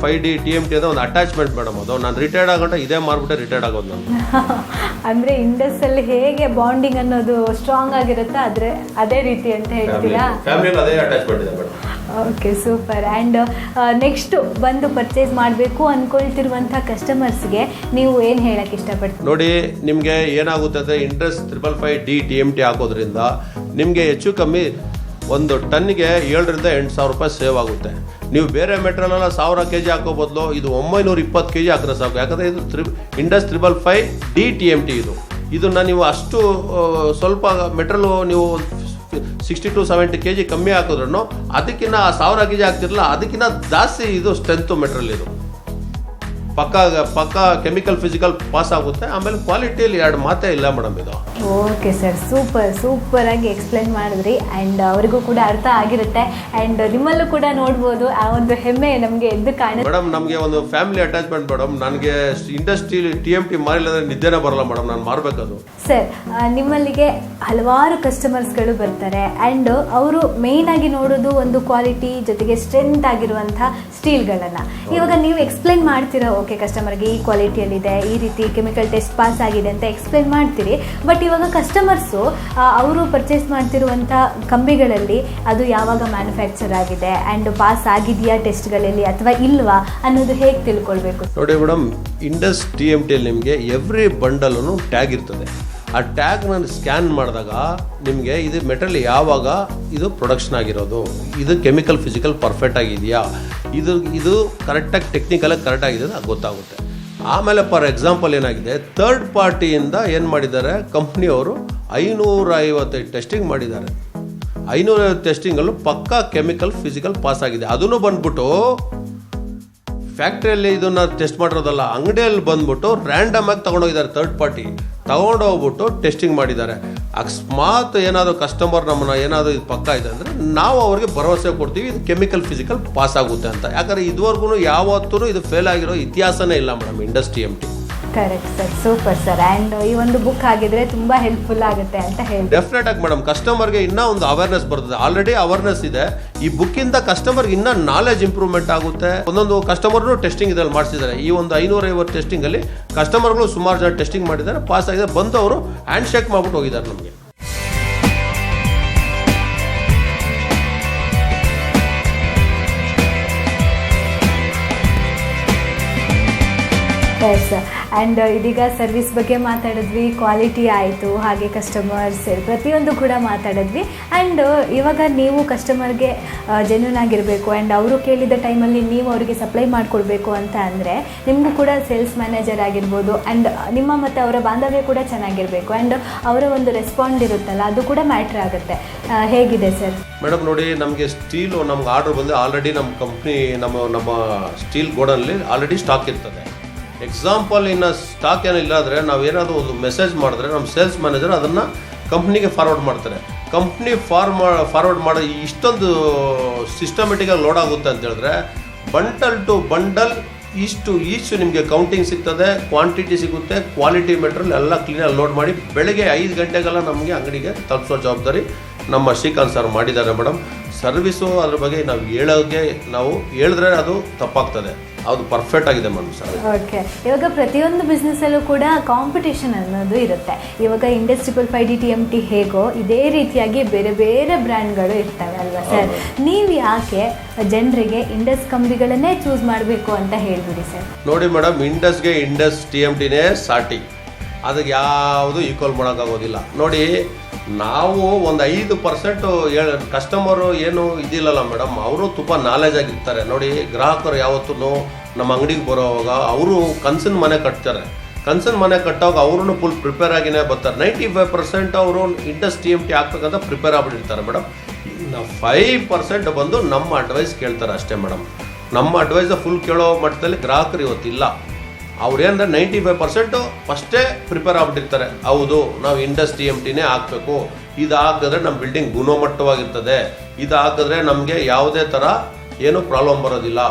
5D TMT ಅಂತ ಒಂದು ಅಟ್ಯಾಚ್ಮೆಂಟ್ ಮೇಡಮ್. ಅದು ನಾನು ರಿಟೈರ್ಡ್ ಆಗೋಣ ಇದೇ ಮಾರ್ಬಿಟ್ಟೆ ರಿಟೈರ್ಡ್ ಆಗೋದು ನಾನು. ಅಂದರೆ ಇಂಡಸ್ಸಲ್ಲಿ ಹೇಗೆ ಬಾಂಡಿಂಗ್ ಅನ್ನೋದು ಸ್ಟ್ರಾಂಗ್ ಆಗಿರುತ್ತೋ ಅದೇ ರೀತಿ ಅಂತ ಹೇಳ್ತೀರಾ? ಫ್ಯಾಮಿಲಿಗೆ ಅದೇ ಅಟ್ಯಾಚ್ಮೆಂಟ್ ಇದೆ madam. Okay, super. And next ಬಂದು ಪರ್ಚೇಸ್ ಮಾಡಬೇಕು ಅಂದ್ಕೊಳ್ತಿರುವಂಥ ಕಸ್ಟಮರ್ಸ್ಗೆ ನೀವು ಏನು ಹೇಳಕ್ಕೆ ಇಷ್ಟಪಡ್ತೀವಿ? ನೋಡಿ, ನಿಮಗೆ ಏನಾಗುತ್ತೆ ಅಂದರೆ ಇಂಡಸ್ 555D TMT ಹಾಕೋದ್ರಿಂದ ನಿಮಗೆ ಹೆಚ್ಚು ಕಮ್ಮಿ ಒಂದು ಟನ್ನಿಗೆ 7,000 to 8,000 ರೂಪಾಯಿ ಸೇವ್ ಆಗುತ್ತೆ. ನೀವು ಬೇರೆ ಮೆಟೀರಿಯಲ್ ಎಲ್ಲ 1000 kg ಹಾಕೋ ಬದಲು ಇದು 920 kg ಹಾಕಿದ್ರೆ ಸಾಕು. ಯಾಕಂದರೆ ಇದು ಇಂಡಸ್ 555D TMT ಇದನ್ನು ನೀವು ಅಷ್ಟು ಸ್ವಲ್ಪ ಮೆಟೀರಿಯಲ್ ನೀವು 60 to 70 kg ಕಮ್ಮಿ ಹಾಕಿದ್ರು ಅದಕ್ಕಿಂತ 1000 kg ಹಾಕ್ತಿರಲ್ಲ ಅದಕ್ಕಿಂತ ಜಾಸ್ತಿ ಇದು ಸ್ಟ್ರೆಂತ್ ಮೆಟೀರಿಯಲ್. ಇದು ಪಕ್ಕ ಕೆಮಿಕಲ್ ಫಿಸಿಕಲ್ ಪಾಸ್ ಆಗುತ್ತೆ. ಆಮೇಲೆ ಕ್ವಾಲಿಟಿಯಲ್ಲಿ 2 ಮಾತೇ ಇಲ್ಲ ಮೇಡಮ್ ಇದು. ಓಕೆ ಸರ್, ಸೂಪರ್ ಆಗಿ ಎಕ್ಸ್ಪ್ಲೇನ್ ಮಾಡಿದ್ರಿ. ಆ್ಯಂಡ್ ಅವರಿಗೂ ಕೂಡ ಅರ್ಥ ಆಗಿರುತ್ತೆ. ಆ್ಯಂಡ್ ನಿಮ್ಮಲ್ಲೂ ಕೂಡ ನೋಡ್ಬೋದು ಆ ಒಂದು ಹೆಮ್ಮೆ ನಮಗೆ ಎದ್ದು ಕಾಣುತ್ತೆ. ಮೇಡಮ್, ನಮಗೆ ಒಂದು ಫ್ಯಾಮಿಲಿ ಅಟ್ಯಾಚ್ಮೆಂಟ್ ಮೇಡಮ್. ನನಗೆ ಇಂಡಸ್ಟ್ರಿ TMT ಮಾರಿಲ್ಲ ನಿದ್ದೆನೇ ಬರಲ್ಲ ಮೇಡಮ್, ನಾನು ಮಾರಬೇಕದು. ಸರ್, ನಿಮ್ಮಲ್ಲಿಗೆ ಹಲವಾರು ಕಸ್ಟಮರ್ಸ್ಗಳು ಬರ್ತಾರೆ. ಆ್ಯಂಡ್ ಅವರು ಮೇಯ್ನಾಗಿ ನೋಡೋದು ಒಂದು ಕ್ವಾಲಿಟಿ ಜೊತೆಗೆ ಸ್ಟ್ರೆಂತ್ ಆಗಿರುವಂಥ ಸ್ಟೀಲ್ಗಳನ್ನು. ಇವಾಗ ನೀವು ಎಕ್ಸ್ಪ್ಲೇನ್ ಮಾಡ್ತೀರಾ, ಓಕೆ ಕಸ್ಟಮರ್ಗೆ ಈ ಕ್ವಾಲಿಟಿಯಲ್ಲಿದೆ, ಈ ರೀತಿ ಕೆಮಿಕಲ್ ಟೆಸ್ಟ್ ಪಾಸ್ ಆಗಿದೆ ಅಂತ ಎಕ್ಸ್ಪ್ಲೇನ್ ಮಾಡ್ತೀರಿ. ಬಟ್ ಇವಾಗ ಕಸ್ಟಮರ್ಸು ಅವರು ಪರ್ಚೇಸ್ ಮಾಡ್ತಿರುವಂಥ ಕಂಬಿಗಳಲ್ಲಿ ಅದು ಯಾವಾಗ ಮ್ಯಾನುಫ್ಯಾಕ್ಚರ್ ಆಗಿದೆ ಆ್ಯಂಡ್ ಪಾಸ್ ಆಗಿದೆಯಾ ಟೆಸ್ಟ್ಗಳಲ್ಲಿ ಅಥವಾ ಇಲ್ವಾ ಅನ್ನೋದು ಹೇಗೆ ತಿಳ್ಕೊಳ್ಬೇಕು? ನೋಡಿ ಮೇಡಮ್, ಇಂಡಸ್ TMT ನಿಮಗೆ ಎವ್ರಿ ಬಂಡಲ್ಲೂ ಟ್ಯಾಗ್ ಇರ್ತದೆ. ಆ ಟ್ಯಾಗ್ನ ಸ್ಕ್ಯಾನ್ ಮಾಡಿದಾಗ ನಿಮಗೆ ಇದು ಮೆಟೀರಿಯಲ್ ಯಾವಾಗ ಇದು ಪ್ರೊಡಕ್ಷನ್ ಆಗಿರೋದು, ಇದು ಕೆಮಿಕಲ್ ಫಿಸಿಕಲ್ ಪರ್ಫೆಕ್ಟ್ ಆಗಿದೆಯಾ, ಇದು ಕರೆಕ್ಟಾಗಿ ಟೆಕ್ನಿಕಲಾಗಿ ಕರೆಕ್ಟ್ ಆಗಿದೆ ಅಂತ ಗೊತ್ತಾಗುತ್ತೆ. ಆಮೇಲೆ ಫಾರ್ ಎಕ್ಸಾಂಪಲ್ ಏನಾಗಿದೆ, ಥರ್ಡ್ ಪಾರ್ಟಿಯಿಂದ ಏನು ಮಾಡಿದ್ದಾರೆ, ಕಂಪ್ನಿಯವರು 550 ಟೆಸ್ಟಿಂಗ್ ಮಾಡಿದ್ದಾರೆ. 550 ಟೆಸ್ಟಿಂಗಲ್ಲೂ ಪಕ್ಕಾ ಕೆಮಿಕಲ್ ಫಿಸಿಕಲ್ ಪಾಸ್ ಆಗಿದೆ. ಅದನ್ನು ಬಂದ್ಬಿಟ್ಟು ಫ್ಯಾಕ್ಟ್ರಿಯಲ್ಲಿ ಇದನ್ನು ಟೆಸ್ಟ್ ಮಾಡಿರೋದಲ್ಲ, ಅಂಗಡಿಯಲ್ಲಿ ಬಂದ್ಬಿಟ್ಟು ರ್ಯಾಂಡಮ್ ಆಗಿ ತೊಗೊಂಡೋಗಿದ್ದಾರೆ. ಥರ್ಡ್ ಪಾರ್ಟಿ ತೊಗೊಂಡೋಗ್ಬಿಟ್ಟು ಟೆಸ್ಟಿಂಗ್ ಮಾಡಿದ್ದಾರೆ. ಅಕಸ್ಮಾತ್ ಏನಾದರೂ ಕಸ್ಟಮರ್ ನಮ್ಮನ್ನ ಏನಾದರೂ ಇದು ಪಕ್ಕ ಇದೆ ಅಂದರೆ ನಾವು ಅವ್ರಿಗೆ ಭರವಸೆ ಕೊಡ್ತೀವಿ ಇದು ಕೆಮಿಕಲ್ ಫಿಸಿಕಲ್ ಪಾಸ್ ಆಗುತ್ತೆ ಅಂತ. ಯಾಕಂದರೆ ಇದುವರೆಗೂ ಯಾವತ್ತೂ ಇದು ಫೇಲ್ ಆಗಿರೋ ಇತಿಹಾಸನೇ ಇಲ್ಲ madam Indus TMT. Correct sir, super sir. And ಈ ಒಂದು ಬುಕ್ ಆಗಿದ್ರೆ ತುಂಬ ಹೆಲ್ಪ್ಫುಲ್ ಆಗುತ್ತೆ ಅಂತ ಹೇಳಿ. ಡೆಫಿನೆಟ್ ಆಗಿ ಮೇಡಮ್, ಕಸ್ಟಮರ್ಗೆ ಇನ್ನೂ ಒಂದು ಅವೇರ್ನೆಸ್ ಬರ್ತದೆ. ಆಲ್ರೆಡಿ ಅವೇರ್ನೆಸ್ ಇದೆ. ಈ ಬುಕ್ಕಿಂದ ಕಸ್ಟಮರ್ಗೆ ಇನ್ನೂ ನಾಲೆಜ್ ಇಂಪ್ರೂವ್ಮೆಂಟ್ ಆಗುತ್ತೆ. ಒಂದೊಂದು ಕಸ್ಟಮರ್ನು ಟೆಸ್ಟಿಂಗ್ ಇದರಲ್ಲಿ ಮಾಡಿಸಿದ್ದಾರೆ. ಈ ಒಂದು 550 ಟೆಸ್ಟಿಂಗಲ್ಲಿ ಕಸ್ಟಮರ್ಗಳು ಸುಮಾರು ಜನ ಟೆಸ್ಟಿಂಗ್ ಮಾಡಿದ್ದಾರೆ, ಪಾಸ್ ಆಗಿದ್ದಾರೆ. ಬಂದು ಅವರು ಹ್ಯಾಂಡ್ ಶೇಕ್ ಮಾಡ್ಬಿಟ್ಟು ಹೋಗಿದ್ದಾರೆ ನಮಗೆ. ಎಸ್. ಆ್ಯಂಡ್ ಇದೀಗ ಸರ್ವಿಸ್ ಬಗ್ಗೆ ಮಾತಾಡಿದ್ವಿ, ಕ್ವಾಲಿಟಿ ಆಯಿತು, ಹಾಗೆ ಕಸ್ಟಮರ್ಸ್ ಪ್ರತಿಯೊಂದು ಕೂಡ ಮಾತಾಡಿದ್ವಿ. ಆ್ಯಂಡ್ ಇವಾಗ ನೀವು ಕಸ್ಟಮರ್ಗೆ ಜೆನ್ಯೂನ್ ಆಗಿರಬೇಕು ಆ್ಯಂಡ್ ಅವರು ಕೇಳಿದ ಟೈಮಲ್ಲಿ ನೀವು ಅವರಿಗೆ ಸಪ್ಲೈ ಮಾಡಿಕೊಡ್ಬೇಕು ಅಂತ ಅಂದರೆ ನಿಮಗೂ ಕೂಡ ಸೇಲ್ಸ್ ಮ್ಯಾನೇಜರ್ ಆಗಿರ್ಬೋದು ಆ್ಯಂಡ್ ನಿಮ್ಮ ಮತ್ತು ಅವರ ಬಾಂಧವ್ಯ ಕೂಡ ಚೆನ್ನಾಗಿರಬೇಕು. ಆ್ಯಂಡ್ ಅವರ ಒಂದು ರೆಸ್ಪಾಂಡ್ ಇರುತ್ತಲ್ಲ ಅದು ಕೂಡ ಮ್ಯಾಟ್ರ್ ಆಗುತ್ತೆ. ಹೇಗಿದೆ ಸರ್? ಮೇಡಮ್ ನೋಡಿ, ನಮಗೆ ಸ್ಟೀಲು ನಮ್ಗೆ ಆರ್ಡರ್ ಬಂದು ಆಲ್ರೆಡಿ ನಮ್ಮ ಕಂಪ್ನಿ ನಮ್ಮ ಸ್ಟೀಲ್ ಗೋಡನಲ್ಲಿ ಆಲ್ರೆಡಿ ಸ್ಟಾಕ್ ಇರ್ತದೆ. ಎಕ್ಸಾಂಪಲ್ ಇನ್ನು ಸ್ಟಾಕ್ ಏನಿಲ್ಲ ಅಂದರೆ ನಾವೇನಾದರೂ ಒಂದು ಮೆಸೇಜ್ ಮಾಡಿದ್ರೆ ನಮ್ಮ ಸೇಲ್ಸ್ ಮ್ಯಾನೇಜರ್ ಅದನ್ನು ಕಂಪ್ನಿಗೆ ಫಾರ್ವರ್ಡ್ ಮಾಡ್ತಾರೆ. ಕಂಪ್ನಿ ಫಾರ್ವರ್ಡ್ ಮಾಡೋ ಇಷ್ಟೊಂದು ಸಿಸ್ಟಮೆಟಿಕಾಗಿ ಲೋಡ್ ಆಗುತ್ತೆ ಅಂತ ಹೇಳಿದ್ರೆ ಬಂಡಲ್ ಟು ಬಂಡಲ್ ಇಷ್ಟು ನಿಮಗೆ ಕೌಂಟಿಂಗ್ ಸಿಗ್ತದೆ, ಕ್ವಾಂಟಿಟಿ ಸಿಗುತ್ತೆ, ಕ್ವಾಲಿಟಿ ಮೆಟೀರಿಯಲ್ ಎಲ್ಲ ಕ್ಲೀನಾಗಿ ಲೋಡ್ ಮಾಡಿ ಬೆಳಗ್ಗೆ 5 ಗಂಟೆಗೆಲ್ಲ ನಮಗೆ ಅಂಗಡಿಗೆ ತಲುಪಿಸೋ ಜವಾಬ್ದಾರಿ ನಮ್ಮ ಶ್ರೀಕಾಂತ್ ಸರ್ ಮಾಡಿದ್ದಾರೆ ಮೇಡಮ್. ಸರ್ವಿಸು ಅದ್ರ ಬಗ್ಗೆ ನಾವು ಹೇಳಿದ್ರೆ ಅದು ತಪ್ಪಾಗ್ತದೆ. ಅದು ಪರ್ಫೆಕ್ಟ್ ಆಗಿದೆ ಮೇಡಮ್ ಸರ್. ಓಕೆ, ಇವಾಗ ಪ್ರತಿಯೊಂದು ಬಿಸ್ನೆಸ್ಸಲ್ಲೂ ಕೂಡ ಕಾಂಪಿಟೇಷನ್ ಅನ್ನೋದು ಇರುತ್ತೆ. ಇವಾಗ ಇಂಡಸ್ 555D TMT ಹೇಗೋ ಇದೇ ರೀತಿಯಾಗಿ ಬೇರೆ ಬೇರೆ ಬ್ರ್ಯಾಂಡ್ಗಳು ಇರ್ತವೆ ಅಲ್ವಾ ಸರ್? ನೀವು ಯಾಕೆ ಜನರಿಗೆ ಇಂಡಸ್ ಕಂಬಿಗಳನ್ನೇ ಚೂಸ್ ಮಾಡಬೇಕು ಅಂತ ಹೇಳ್ಬಿಡಿ ಸರ್. ನೋಡಿ ಮೇಡಮ್, ಇಂಡಸ್ TMTನೇ ಸಾಟಿ, ಅದಕ್ಕೆ ಯಾವುದು ಈಕ್ವಲ್ ಮಾಡೋಕ್ಕಾಗೋದಿಲ್ಲ. ನೋಡಿ, ನಾವು ಒಂದು 5% ಕಸ್ಟಮರು ಏನು ಇದಿಲ್ಲಲ್ಲ ಮೇಡಮ್, ಅವರು ತುಂಬ ನಾಲೆಜ್ ಆಗಿರ್ತಾರೆ. ನೋಡಿ, ಗ್ರಾಹಕರು ಯಾವತ್ತೂ ನಮ್ಮ ಅಂಗಡಿಗೆ ಬರೋವಾಗ ಅವರು ಕನ್ಸನ್ ಮನೆ ಕಟ್ತಾರೆ. ಕನ್ಸನ್ ಮನೆ ಕಟ್ಟೋವಾಗ ಅವ್ರೂ ಫುಲ್ ಪ್ರಿಪೇರ್ ಆಗಿನೇ ಬರ್ತಾರೆ. 95% ಅವರು ಇಂಡಸ್ TMT ಹಾಕ್ಬೇಕಂತ ಪ್ರಿಪೇರ್ ಆಗಿಬಿಟ್ಟಿರ್ತಾರೆ ಮೇಡಮ್. ಇನ್ನು 5% ಬಂದು ನಮ್ಮ ಅಡ್ವೈಸ್ ಕೇಳ್ತಾರೆ ಅಷ್ಟೇ ಮೇಡಮ್. ನಮ್ಮ ಅಡ್ವೈಸ್ ಫುಲ್ ಕೇಳೋ ಮಟ್ಟದಲ್ಲಿ ಗ್ರಾಹಕರು ಇವತ್ತಿಲ್ಲ. ಅವ್ರೇನಂದ್ರೆ 95% ಫಸ್ಟೇ ಪ್ರಿಪೇರ್ ಆಗಿಬಿಟ್ಟಿರ್ತಾರೆ. ಹೌದು, ನಾವು ಇಂಡಸ್ TMTನೇ ಹಾಕಬೇಕು, ಇದು ಹಾಕಿದ್ರೆ ನಮ್ಮ ಬಿಲ್ಡಿಂಗ್ ಗುಣಮಟ್ಟವಾಗಿರ್ತದೆ, ಇದು ಹಾಕಿದ್ರೆ ನಮಗೆ ಯಾವುದೇ ಥರ ಏನೂ ಪ್ರಾಬ್ಲಮ್ ಬರೋದಿಲ್ಲ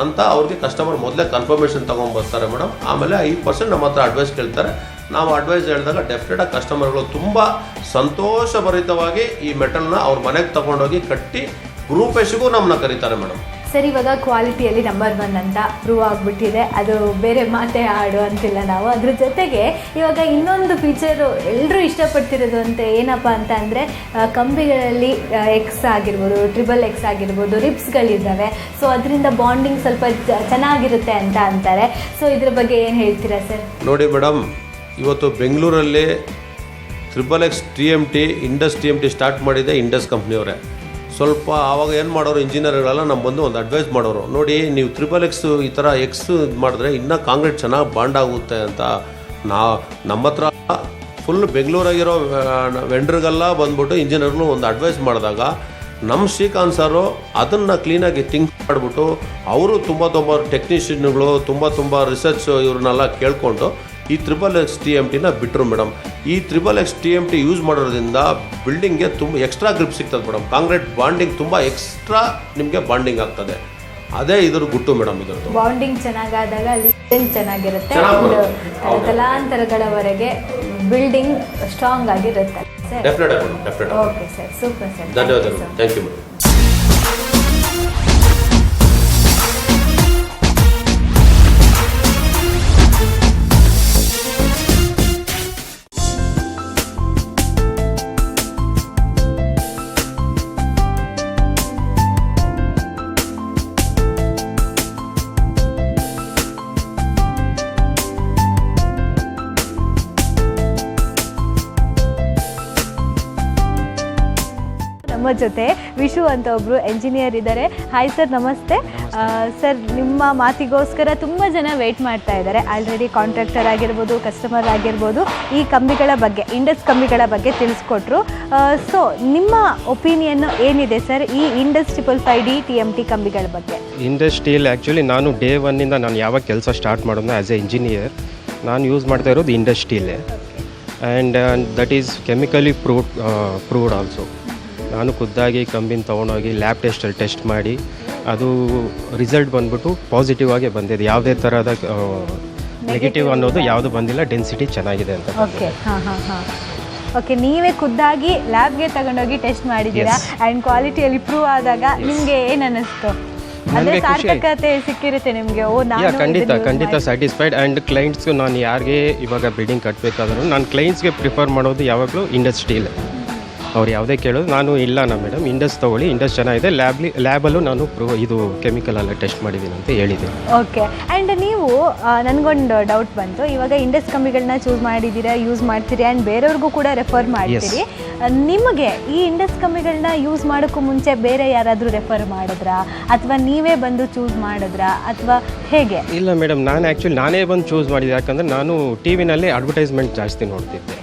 ಅಂತ ಅವ್ರಿಗೆ ಕಸ್ಟಮರ್ ಮೊದಲೇ ಕನ್ಫರ್ಮೇಷನ್ ತೊಗೊಂಡ್ಬರ್ತಾರೆ ಮೇಡಮ್. ಆಮೇಲೆ 5% ನಮ್ಮ ಹತ್ರ ಅಡ್ವೈಸ್ ಕೇಳ್ತಾರೆ. ನಾವು ಅಡ್ವೈಸ್ ಹೇಳಿದಾಗ ಡೆಫಿನೆಟಾಗಿ ಕಸ್ಟಮರ್ಗಳು ತುಂಬ ಸಂತೋಷಭರಿತವಾಗಿ ಈ ಮೆಟಲ್ನ ಅವ್ರ ಮನೆಗೆ ತಗೊಂಡೋಗಿ ಕಟ್ಟಿ ರೂಪೇಶಿಗೂ ನಮ್ಮನ್ನ ಕರೀತಾರೆ ಮೇಡಮ್. ಸರ್, ಇವಾಗ ಕ್ವಾಲಿಟಿಯಲ್ಲಿ ನಂಬರ್ 1 ಅಂತ ಪ್ರೂವ್ ಆಗಿಬಿಟ್ಟಿದೆ, ಅದು ಬೇರೆ ಮಾತೇ ಆಡು ಅಂತಿಲ್ಲ ನಾವು. ಅದ್ರ ಜೊತೆಗೆ ಇವಾಗ ಇನ್ನೊಂದು ಫೀಚರು ಎಲ್ಲರೂ ಇಷ್ಟಪಡ್ತಿರೋದು ಅಂತ ಏನಪ್ಪ ಅಂತ ಅಂದರೆ ಕಂಬಿಗಳಲ್ಲಿ ಎಕ್ಸ್ ಆಗಿರ್ಬೋದು, XXX ಆಗಿರ್ಬೋದು, ರಿಪ್ಸ್ಗಳಿದ್ದಾವೆ. ಸೊ ಅದರಿಂದ ಬಾಂಡಿಂಗ್ ಸ್ವಲ್ಪ ಚೆನ್ನಾಗಿರುತ್ತೆ ಅಂತ ಅಂತಾರೆ. ಸೊ ಇದ್ರ ಬಗ್ಗೆ ಏನು ಹೇಳ್ತೀರಾ ಸರ್? ನೋಡಿ ಮೇಡಮ್, ಇವತ್ತು ಬೆಂಗಳೂರಲ್ಲಿ XXX TMT Indus TMT start ಮಾಡಿದೆ ಇಂಡಸ್ ಕಂಪ್ನಿಯವರೇ. ಸ್ವಲ್ಪ ಆವಾಗ ಏನು ಮಾಡೋರು ಇಂಜಿನಿಯರ್ಗಳೆಲ್ಲ ನಮ್ಮ ಬಂದು ಒಂದು ಅಡ್ವೈಸ್ ಮಾಡೋರು, ನೋಡಿ ನೀವು XXX ಈ ಥರ ಎಕ್ಸ್ ಇದು ಮಾಡಿದ್ರೆ ಇನ್ನೂ ಕಾಂಕ್ರೀಟ್ ಚೆನ್ನಾಗಿ ಬಾಂಡ್ ಆಗುತ್ತೆ ಅಂತ. ನಮ್ಮ ಹತ್ರ ಫುಲ್ ಬೆಂಗಳೂರಾಗಿರೋ ವೆಂಡ್ರಿಗೆಲ್ಲ ಬಂದ್ಬಿಟ್ಟು ಇಂಜಿನಿಯರ್ಗಳು ಒಂದು ಅಡ್ವೈಸ್ ಮಾಡಿದಾಗ ನಮ್ಮ ಶ್ರೀಕಾಂತ್ ಸರು ಅದನ್ನು ಕ್ಲೀನಾಗಿ ಥಿಂಕ್ ಮಾಡಿಬಿಟ್ಟು ಅವರು ತುಂಬ ಟೆಕ್ನಿಷಿಯನ್ಗಳು ತುಂಬ ರಿಸರ್ಚ್ ಇವ್ರನ್ನೆಲ್ಲ ಕೇಳಿಕೊಂಡು ಈ XXX TMTನ ಬಿಟ್ಟರು ಮೇಡಮ್. ಈ XXX TMT ಯೂಸ್ ಮಾಡೋದ್ರಿಂದ ಬಿಲ್ಡಿಂಗ್ಗೆ ತುಂಬ ಎಕ್ಸ್ಟ್ರಾ ಗ್ರಿಪ್ ಸಿಗ್ತದೆ ಮೇಡಮ್. ಕಾಂಕ್ರೀಟ್ ಬಾಂಡಿಂಗ್ ತುಂಬ ಎಕ್ಸ್ಟ್ರಾ ನಿಮಗೆ ಬಾಂಡಿಂಗ್ ಆಗ್ತದೆ. ಅದೇ ಇದ್ರ ಗುಟ್ಟು ಮೇಡಮ್. ಇದ್ರದ್ದು ಬಾಂಡಿಂಗ್ ಚೆನ್ನಾಗಾದಾಗ ಲಿವಿಂಗ್ ಚೆನ್ನಾಗಿರುತ್ತೆ, ತಲಾಂತರಗಳವರೆಗೆ ಬಿಲ್ಡಿಂಗ್ ಸ್ಟ್ರಾಂಗ್ ಆಗಿರುತ್ತೆ. Definite. Okay sir, super sir, ಧನ್ಯವಾದಗಳು. Thank you madam. ನಮ್ಮ ಜೊತೆ ವಿಶು ಅಂತ ಒಬ್ಬರು ಎಂಜಿನಿಯರ್ ಇದ್ದಾರೆ. ಹಾಯ್ ಸರ್, ನಮಸ್ತೆ. ಸರ್, ನಿಮ್ಮ ಮಾತಿಗೋಸ್ಕರ ತುಂಬ ಜನ ವೆಯ್ಟ್ ಮಾಡ್ತಾ ಇದ್ದಾರೆ. ಆಲ್ರೆಡಿ ಕಾಂಟ್ರಾಕ್ಟರ್ ಆಗಿರ್ಬೋದು, ಕಸ್ಟಮರ್ ಆಗಿರ್ಬೋದು, ಈ ಕಂಬಿಗಳ ಬಗ್ಗೆ, ಇಂಡಸ್ ಕಂಬಿಗಳ ಬಗ್ಗೆ ತಿಳಿಸ್ಕೊಟ್ರು. ಸೊ ನಿಮ್ಮ ಒಪಿನಿಯನ್ ಏನಿದೆ ಸರ್ ಈ ಇಂಡಸ್ 555D TMT ಕಂಬಿಗಳ ಬಗ್ಗೆ? ಇಂಡಸ್ ಸ್ಟೀಲ್ ಆ್ಯಕ್ಚುಲಿ ನಾನು ಡೇ 1 ನಾನು ಯಾವಾಗ ಕೆಲಸ ಸ್ಟಾರ್ಟ್ ಮಾಡೋದು ಆ್ಯಸ್ ಎ ಇಂಜಿನಿಯರ್ ನಾನು ಯೂಸ್ ಮಾಡ್ತಾ ಇರೋದು ಇಂಡಸ್ ಸ್ಟೀಲೇ. And that is chemically proved also. ನಾನು ಖುದ್ದಾಗಿ ಕಂಬಿನ ತೊಗೊಂಡೋಗಿ ಲ್ಯಾಬ್ ಟೆಸ್ಟಲ್ಲಿ ಟೆಸ್ಟ್ ಮಾಡಿ ಅದು ರಿಸಲ್ಟ್ ಬಂದ್ಬಿಟ್ಟು ಪಾಸಿಟಿವ್ ಆಗಿ ಬಂದಿದೆ. ಯಾವುದೇ ಥರದ ನೆಗೆಟಿವ್ ಅನ್ನೋದು ಯಾವುದು ಬಂದಿಲ್ಲ. ಡೆನ್ಸಿಟಿ ಚೆನ್ನಾಗಿದೆ ಅಂತ. ಓಕೆ, ಓಕೆ, ನೀವೇ ಖುದ್ದಾಗಿ ಲ್ಯಾಬ್ಗೆ ತಗೊಂಡೋಗಿ ಟೆಸ್ಟ್ ಮಾಡಿದ್ದೀರಾ ಆ್ಯಂಡ್ ಕ್ವಾಲಿಟಿಯಲ್ಲಿ ಪ್ರೂವ್ ಆದಾಗ ನಿಮಗೆ ಏನು ಅನ್ನಿಸ್ತು? ಅಂದರೆ ಸಾರ್ಥಕತೆ ಸಿಕ್ಕಿರುತ್ತೆ ನಿಮಗೆ? ಖಂಡಿತ ಸ್ಯಾಟಿಸ್ಫೈಡ್. ಆ್ಯಂಡ್ ಕ್ಲೈಂಟ್ಸ್ಗೂ ನಾನು ಯಾರಿಗೆ ಇವಾಗ ಬಿಲ್ಡಿಂಗ್ ಕಟ್ಟಬೇಕಾದ್ರೂ ನಾನು ಕ್ಲೈಂಟ್ಸ್ಗೆ ಪ್ರಿಫರ್ ಮಾಡೋದು ಯಾವಾಗಲೂ ಇಂಡಸ್ ಸ್ಟೀಲ್. ಅವ್ರು ಯಾವುದೇ ಕೇಳೋದು ನಾನು ಇಲ್ಲ ಮೇಡಮ್ ಇಂಡಸ್ ತೊಗೊಳ್ಳಿ, ಇಂಡಸ್ ಚೆನ್ನಾಗಿದೆ, ಲ್ಯಾಬಲ್ಲೂ ನಾನು ಇದು ಕೆಮಿಕಲ್ ಎಲ್ಲ ಟೆಸ್ಟ್ ಮಾಡಿದ್ದೀನಿ ಅಂತ ಹೇಳಿದ್ದೀನಿ. ಓಕೆ. ಆ್ಯಂಡ್ ನೀವು ನನಗೊಂದು ಡೌಟ್ ಬಂತು, ಇವಾಗ ಇಂಡಸ್ ಕಂಬಿಗಳನ್ನ ಚೂಸ್ ಮಾಡಿದ್ದೀರಾ, ಯೂಸ್ ಮಾಡ್ತೀರಿ ಆ್ಯಂಡ್ ಬೇರೆಯವ್ರಿಗೂ ಕೂಡ ರೆಫರ್ ಮಾಡ್ತೀರಿ. ನಿಮಗೆ ಈ ಇಂಡಸ್ ಕಂಬಿಗಳನ್ನ ಯೂಸ್ ಮಾಡೋಕ್ಕೂ ಮುಂಚೆ ಬೇರೆ ಯಾರಾದರೂ ರೆಫರ್ ಮಾಡಿದ್ರಾ ಅಥವಾ ನೀವೇ ಬಂದು ಚೂಸ್ ಮಾಡಿದ್ರಾ ಅಥವಾ ಹೇಗೆ? ಇಲ್ಲ ಮೇಡಮ್, ನಾನೇ ಬಂದು ಚೂಸ್ ಮಾಡಿದೆ. ಯಾಕಂದರೆ ನಾನು ಟಿ ವಿನಲ್ಲಿ ಅಡ್ವರ್ಟೈಸ್ಮೆಂಟ್ ಜಾಸ್ತಿ ನೋಡ್ತಿದ್ದೆ.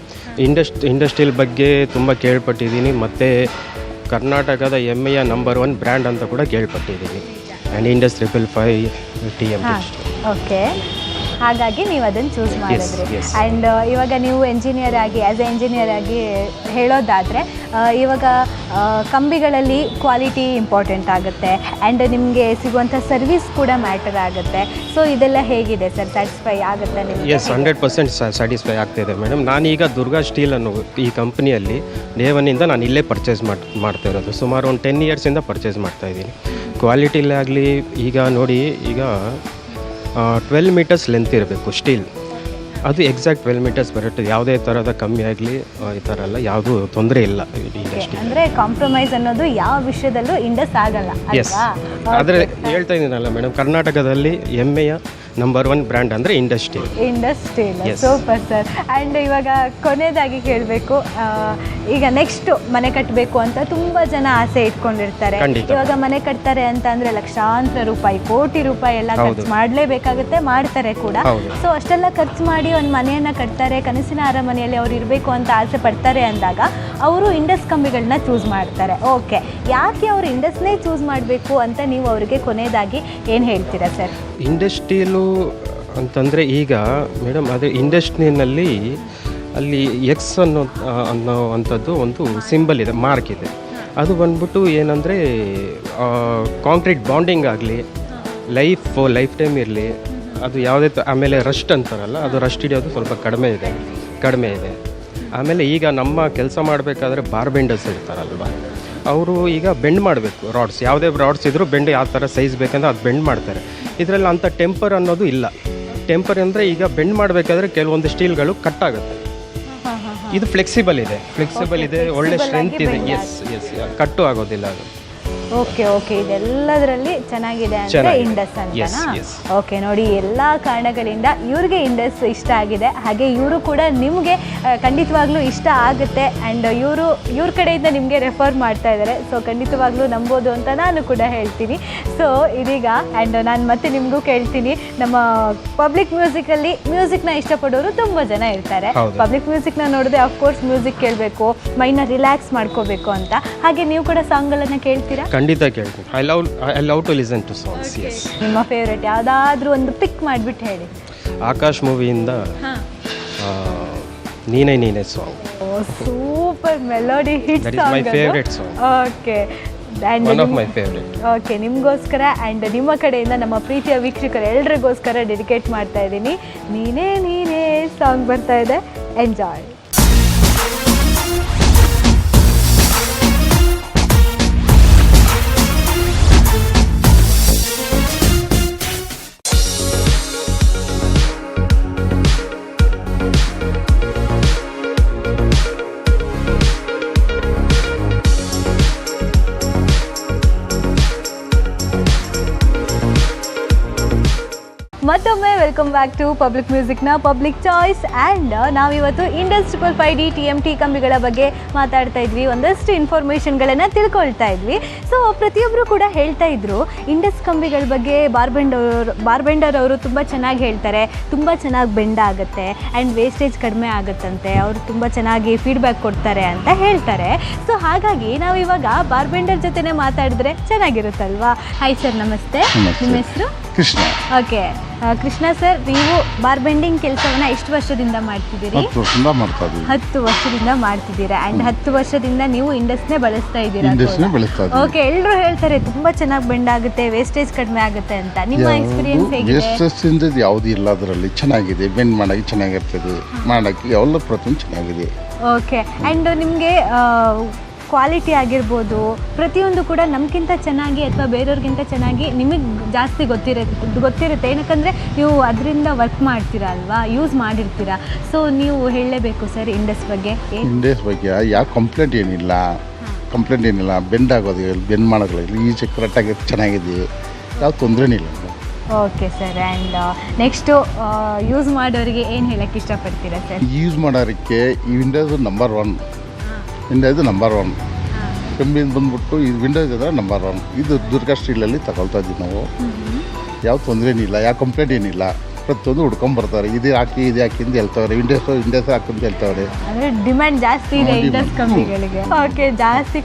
ಇಂಡಸ್ಟ್ರಿಯಲ್ ಬಗ್ಗೆ ತುಂಬ ಕೇಳ್ಪಟ್ಟಿದ್ದೀನಿ, ಮತ್ತು ಕರ್ನಾಟಕದ ಹೆಮ್ಮೆಯ ನಂಬರ್ 1 ಬ್ರ್ಯಾಂಡ್ ಅಂತ ಕೂಡ ಕೇಳ್ಪಟ್ಟಿದ್ದೀನಿ. And Indus 555 TMT. ಓಕೆ, ಹಾಗಾಗಿ ನೀವು ಅದನ್ನು ಚೂಸ್ ಮಾಡಿದ್ರಿ. ಆ್ಯಂಡ್ ಇವಾಗ ನೀವು ಎಂಜಿನಿಯರ್ ಆಗಿ ಆ್ಯಸ್ ಎ ಎಂಜಿನಿಯರ್ ಆಗಿ ಹೇಳೋದಾದರೆ ಇವಾಗ ಕಂಬಿಗಳಲ್ಲಿ ಕ್ವಾಲಿಟಿ ಇಂಪಾರ್ಟೆಂಟ್ ಆಗುತ್ತೆ ಆ್ಯಂಡ್ ನಿಮಗೆ ಸಿಗುವಂಥ ಸರ್ವಿಸ್ ಕೂಡ ಮ್ಯಾಟರ್ ಆಗುತ್ತೆ. ಸೊ ಇದೆಲ್ಲ ಹೇಗಿದೆ ಸರ್? ಸ್ಯಾಟಿಸ್ಫೈ ಆಗುತ್ತೆ ನಿಮಗೆ? ಎಸ್, 100% ಸ್ಯಾಟಿಸ್ಫೈ ಆಗ್ತಾಯಿದೆ ಮೇಡಮ್. ನಾನೀಗ ದುರ್ಗಾ ಸ್ಟೀಲ್ ಅನ್ನೋ ಈ ಕಂಪ್ನಿಯಲ್ಲಿ ಡೇ 1 ನಾನು ಇಲ್ಲೇ ಪರ್ಚೇಸ್ ಮಾಡ್ತಾ ಇರೋದು. ಸುಮಾರು ಒಂದು 10 ಇಯರ್ಸಿಂದ ಪರ್ಚೇಸ್ ಮಾಡ್ತಾಯಿದ್ದೀನಿ. ಕ್ವಾಲಿಟಿಲೇ ಆಗಲಿ, ಈಗ ನೋಡಿ, ಈಗ 12 ಮೀಟರ್ಸ್ ಲೆಂತ್ ಇರಬೇಕು ಸ್ಟೀಲ್, ಅದು ಎಕ್ಸಾಕ್ಟ್ 12 ಮೀಟರ್ಸ್ ಬರುತ್ತೆ. ಯಾವುದೇ ಥರದ ಕಮ್ಮಿ ಆಗಲಿ ಈ ಥರ ಎಲ್ಲ ಯಾವುದೂ ತೊಂದರೆ ಇಲ್ಲ. ಅಂದರೆ ಕಾಂಪ್ರಮೈಸ್ ಅನ್ನೋದು ಯಾವ ವಿಷಯದಲ್ಲೂ ಇಂಡಸ್ ಆಗಲ್ಲ. ಎಸ್, ಆದರೆ ಹೇಳ್ತಾ ಇದ್ದೀನಲ್ಲ ಮೇಡಮ್, ಕರ್ನಾಟಕದಲ್ಲಿ ಹೆಮ್ಮೆಯ ನಂಬರ್ 1 ಬ್ರ್ಯಾಂಡ್ ಅಂದರೆ Indus steel. Super sir. And ಇವಾಗ ಕೊನೆಯದಾಗಿ ಕೇಳಬೇಕು, ಈಗ ನೆಕ್ಸ್ಟ್ ಮನೆ ಕಟ್ಟಬೇಕು ಅಂತ ತುಂಬ ಜನ ಆಸೆ ಇಟ್ಕೊಂಡಿರ್ತಾರೆ. ಇವಾಗ ಮನೆ ಕಟ್ತಾರೆ ಅಂತ ಅಂದರೆ ಲಕ್ಷಾಂತರ ರೂಪಾಯಿ, ಕೋಟಿ ರೂಪಾಯಿ ಎಲ್ಲ ಖರ್ಚು ಮಾಡಲೇಬೇಕಾಗುತ್ತೆ, ಮಾಡ್ತಾರೆ ಕೂಡ. ಸೊ ಅಷ್ಟೆಲ್ಲ ಖರ್ಚು ಮಾಡಿ ಒಂದು ಮನೆಯನ್ನು ಕಟ್ತಾರೆ, ಕನಸಿನ ಅರಮನೆಯಲ್ಲಿ ಅವ್ರು ಇರಬೇಕು ಅಂತ ಆಸೆ ಪಡ್ತಾರೆ ಅಂದಾಗ ಅವರು ಇಂಡಸ್ ಕಂಬಿಗಳನ್ನ ಚೂಸ್ ಮಾಡ್ತಾರೆ. ಓಕೆ, ಯಾಕೆ ಅವರು ಇಂಡಸ್ನೇ ಚೂಸ್ ಮಾಡಬೇಕು ಅಂತ ನೀವು ಅವರಿಗೆ ಕೊನೆಯದಾಗಿ ಏನು ಹೇಳ್ತೀರಾ ಸರ್? ಇಂಡಸ್ ಸ್ಟೀಲು ಅಂತಂದರೆ ಈಗ ಮೇಡಮ್, ಅದೇ ಇಂಡಸ್ಟ್ರಿನಲ್ಲಿ ಅಲ್ಲಿ ಎಕ್ಸ್ ಅನ್ನೋವಂಥದ್ದು ಒಂದು ಸಿಂಬಲ್ ಇದೆ, ಮಾರ್ಕ್ ಇದೆ. ಅದು ಬಂದ್ಬಿಟ್ಟು ಏನಂದರೆ ಕಾಂಕ್ರೀಟ್ ಬಾಂಡಿಂಗ್ ಆಗಲಿ, ಲೈಫ್ ಟೈಮ್ ಇರಲಿ, ಅದು ಯಾವುದೇ ಆಮೇಲೆ ರಸ್ಟ್ ಅಂತಾರಲ್ಲ, ಅದು ರಸ್ಟ್ ಹಿಡಿಯೋದು ಸ್ವಲ್ಪ ಕಡಿಮೆ ಇದೆ. ಕಡಿಮೆ ಇದೆ. ಆಮೇಲೆ ಈಗ ನಮ್ಮ ಕೆಲಸ ಮಾಡಬೇಕಾದ್ರೆ ಬಾರ್ ಬೆಂಡರ್ಸ್ ಇರ್ತಾರಲ್ವ, ಅವರು ಈಗ ಬೆಂಡ್ ಮಾಡಬೇಕು ರಾಡ್ಸ್, ಯಾವುದೇ ರಾಡ್ಸ್ ಇದ್ದರೂ ಬೆಂಡ್ ಯಾವ ಥರ ಸೈಜ್ ಬೇಕಂದ್ರೆ ಅದು ಬೆಂಡ್ ಮಾಡ್ತಾರೆ. ಇದರಲ್ಲಿ ಅಂಥ ಟೆಂಪರ್ ಅನ್ನೋದು ಇಲ್ಲ. ಟೆಂಪರ್ ಅಂದರೆ ಈಗ ಬೆಂಡ್ ಮಾಡಬೇಕಾದ್ರೆ ಕೆಲವೊಂದು ಸ್ಟೀಲ್ಗಳು ಕಟ್ ಆಗುತ್ತೆ. ಇದು ಫ್ಲೆಕ್ಸಿಬಲ್ ಇದೆ, ಒಳ್ಳೆ ಸ್ಟ್ರೆಂತ್ ಇದೆ. ಎಸ್ ಕಟ್ಟು ಆಗೋದಿಲ್ಲ ಅದು. ಓಕೆ ಇದೆಲ್ಲದರಲ್ಲಿ ಚೆನ್ನಾಗಿದೆ ಅಂತ ಚೆನ್ನಾಗಿದೆ. ಇಂಡಸ್ Yes, ಅಂತನಾ? yes. ಓಕೆ ನೋಡಿ, ಎಲ್ಲ ಕಾರಣಗಳಿಂದ ಇವ್ರಿಗೆ ಇಂಡಸ್ ಇಷ್ಟ ಆಗಿದೆ. ಹಾಗೆ ಇವರು ಕೂಡ ನಿಮಗೆ ಖಂಡಿತವಾಗ್ಲೂ ಇಷ್ಟ ಆಗುತ್ತೆ. ಆ್ಯಂಡ್ ಇವ್ರ ಕಡೆಯಿಂದ ನಿಮಗೆ ರೆಫರ್ ಮಾಡ್ತಾ ಇದ್ದಾರೆ. ಸೊ ಖಂಡಿತವಾಗ್ಲೂ ನಂಬೋದು ಅಂತ ನಾನು ಕೂಡ ಹೇಳ್ತೀನಿ. ಸೊ ಇದೀಗ ಆ್ಯಂಡ್ ನಾನು ಮತ್ತೆ ನಿಮಗೂ ಕೇಳ್ತೀನಿ, ನಮ್ಮ ಪಬ್ಲಿಕ್ ಮ್ಯೂಸಿಕಲ್ಲಿ ಮ್ಯೂಸಿಕ್ನ ಇಷ್ಟಪಡೋರು ತುಂಬ ಜನ ಇರ್ತಾರೆ. ಹೌದು. ಪಬ್ಲಿಕ್ ಮ್ಯೂಸಿಕ್ನ ನೋಡಿದ್ರೆ ಅಫ್ಕೋರ್ಸ್ ಮ್ಯೂಸಿಕ್ ಕೇಳಬೇಕು, ಮೈಂಡ್ನ ರಿಲ್ಯಾಕ್ಸ್ ಮಾಡ್ಕೋಬೇಕು ಅಂತ. ಹಾಗೆ ನೀವು ಕೂಡ ಸಾಂಗ್ಗಳನ್ನು ಕೇಳ್ತೀರಾ? ಖಂಡಿತ ಕೇಳ್ತೀನಿ. I love to listen to songs. Yes. ನಿಮ್ಮ ಫೇವ್ರೆಟ್ ಯಾವುದಾದ್ರೂ ಒಂದು ಪಿಕ್ ಮಾಡಿಬಿಟ್ಟು ಹೇಳಿ. ಆಕಾಶ್ ಮೂವಿಯಿಂದ ನೀನೇ song. Super melody hit That is my favorite song. Okay One of my favorite. Okay, ನಿಮಗೋಸ್ಕರ ಆ್ಯಂಡ್ ನಿಮ್ಮ ಕಡೆಯಿಂದ ನಮ್ಮ ಪ್ರೀತಿಯ ವೀಕ್ಷಕರು ಎಲ್ರಿಗೋಸ್ಕರ ಡೆಡಿಕೇಟ್ ಮಾಡ್ತಾ ಇದ್ದೀನಿ. ನೀನೇ ಸಾಂಗ್ ಬರ್ತಾ ಇದೆ, ಎಂಜಾಯ್. ಮತ್ತೊಮ್ಮೆ ವೆಲ್ಕಮ್ ಬ್ಯಾಕ್ ಟು ಪಬ್ಲಿಕ್ ಮ್ಯೂಸಿಕ್ನ ಪಬ್ಲಿಕ್ ಚಾಯ್ಸ್. ಆ್ಯಂಡ್ ನಾವಿವತ್ತು ಇಂಡಸ್ 555D TMT ಕಂಬಿಗಳ ಬಗ್ಗೆ ಮಾತಾಡ್ತಾ ಇದ್ವಿ, ಒಂದಷ್ಟು ಇನ್ಫಾರ್ಮೇಷನ್ಗಳನ್ನು ತಿಳ್ಕೊಳ್ತಾ ಇದ್ವಿ. ಸೊ ಪ್ರತಿಯೊಬ್ಬರು ಕೂಡ ಹೇಳ್ತಾ ಇದ್ರು ಇಂಡಸ್ ಕಂಬಿಗಳ ಬಗ್ಗೆ. ಬಾರ್ಬೆಂಡರ್ ಅವರು ತುಂಬ ಚೆನ್ನಾಗಿ ಹೇಳ್ತಾರೆ, ತುಂಬ ಚೆನ್ನಾಗಿ ಬೆಂಡ್ ಆಗುತ್ತೆ ಆ್ಯಂಡ್ ವೇಸ್ಟೇಜ್ ಕಡಿಮೆ ಆಗುತ್ತಂತೆ, ಅವರು ತುಂಬ ಚೆನ್ನಾಗಿ ಫೀಡ್ಬ್ಯಾಕ್ ಕೊಡ್ತಾರೆ ಅಂತ ಹೇಳ್ತಾರೆ. ಸೊ ಹಾಗಾಗಿ ನಾವು ಇವಾಗ ಬಾರ್ಬೆಂಡರ್ ಜೊತೆನೇ ಮಾತಾಡಿದ್ರೆ ಚೆನ್ನಾಗಿರುತ್ತಲ್ವಾ? ಹಾಯ್ ಸರ್, ನಮಸ್ತೆ. ನಿಮ್ಮ ಹೆಸರು? ಕೃಷ್ಣ. ಓಕೆ, ಕೃಷ್ಣ ಸರ್, ನೀವು ಬಾರ್ ಬೆಂಡಿಂಗ್ ಕೆಲಸವನ್ನ ಎಷ್ಟು ವರ್ಷದಿಂದ ಮಾಡ್ತಿದ್ದೀರಿ? 10 ವರ್ಷದಿಂದ ಮಾಡ್ತಾ ಇದ್ದೀವಿ. 10 ವರ್ಷದಿಂದ ಮಾಡ್ತಿದ್ದೀರಾ. ಆ್ಯಂಡ್ 10 ವರ್ಷದಿಂದ ನೀವು ಇಂಡಸ್ನೇ ಬಳಸ್ತಾ ಇದ್ದೀರಾ? ಇಂಡಸ್ನೇ ಬಳಸ್ತಾ ಇದ್ದೀವಿ. ಓಕೆ, ಎಲ್ಲರೂ ಹೇಳ್ತಾರೆ ತುಂಬಾ ಚೆನ್ನಾಗಿ ಬೆಂಡ್ ಆಗುತ್ತೆ, ವೇಸ್ಟೇಜ್ ಕಡಿಮೆ ಆಗುತ್ತೆ ಅಂತ. ನಿಮ್ಮ ಎಕ್ಸ್ಪೀರಿಯನ್ಸ್ ಹೇಗಿದೆ? ವೇಸ್ಟೇಜ್ ಯಾವುದು ಇಲ್ಲ, ಅದರಲ್ಲಿ ಚೆನ್ನಾಗಿದೆ. ಬೆಂಡ್ ಮಾಡೋಕ್ಕೆ ಚೆನ್ನಾಗಿರ್ತದೆ, ಮಾಡೋಕ್ಕೆ ಎಲ್ಲ ಪ್ರತಿಯೊಂದು ಚೆನ್ನಾಗಿದೆ. ಓಕೆ, ಆ್ಯಂಡ್ ನಿಮಗೆ ಕ್ವಾಲಿಟಿ ಆಗಿರ್ಬೋದು ಪ್ರತಿಯೊಂದು ಕೂಡ ನಮಗಿಂತ ಚೆನ್ನಾಗಿ ಅಥವಾ ಬೇರೆಯವ್ರಿಗಿಂತ ಚೆನ್ನಾಗಿ ನಿಮಗೆ ಜಾಸ್ತಿ ಗೊತ್ತಿರುತ್ತೆ. ಏನಕ್ಕಂದರೆ ನೀವು ಅದರಿಂದ ವರ್ಕ್ ಮಾಡ್ತೀರಾ ಅಲ್ವಾ, ಯೂಸ್ ಮಾಡಿರ್ತೀರಾ. ಸೊ ನೀವು ಹೇಳಲೇಬೇಕು ಸರ್ ಇಂಡಸ್ ಬಗ್ಗೆ. ಇಂಡಸ್ ಬಗ್ಗೆ ಯಾವ ಕಂಪ್ಲೇಂಟ್ ಏನಿಲ್ಲ, ಬೆಂಡ್ ಆಗೋದು, ಬೆಂಡ್ ಮಾಡೋದಿಲ್ಲ, ಈಚೆ ಕರೆಕ್ಟಾಗಿ ಚೆನ್ನಾಗಿದೆ, ಯಾವ ತೊಂದರೆನೂ ಇಲ್ಲ. Okay sir, and next use ಮಾಡೋರಿಗೆ ಏನು ಹೇಳೋಕ್ಕೆ ಇಷ್ಟಪಡ್ತೀರಾ ಸರ್? ಯೂಸ್ ಮಾಡೋಕ್ಕೆ ಈ ವಿಂಡೋಸ್ ನಂಬರ್ 1. ವಿಂಡೋಸ್ ನಂಬರ್ 1 ಕಂಬಿಯಿಂದ ಬಂದ್ಬಿಟ್ಟು ಇದು ವಿಂಡೋಸ್ ಇದ್ರೆ ನಂಬರ್ 1. ಇದು ದುರ್ಗಾ ಸ್ಟೀಲಲ್ಲಿ ತಗೊಳ್ತಾ ಇದ್ದೀವಿ ನಾವು. ಯಾವ ತೊಂದರೆನೂ ಇಲ್ಲ, ಯಾವ ಕಂಪ್ಲೇಂಟ್ ಏನಿಲ್ಲ. ಪ್ರತಿಯೊಂದು ಹುಡ್ಕೊಂಬರ್ತಾರೆ, ಇದು ಹಾಕಿ ಅಂತ ಹೇಳ್ತವ್ರೆ. ಇಂಡಸ್ ಹಾಕಂತ ಹೇಳ್ತವ್ರೆ. ಅಂದರೆ ಡಿಮ್ಯಾಂಡ್ ಜಾಸ್ತಿ ಇದೆ ಇಂಡಸ್ ಕಂಪ್ನಿಗಳಿಗೆ. ಓಕೆ,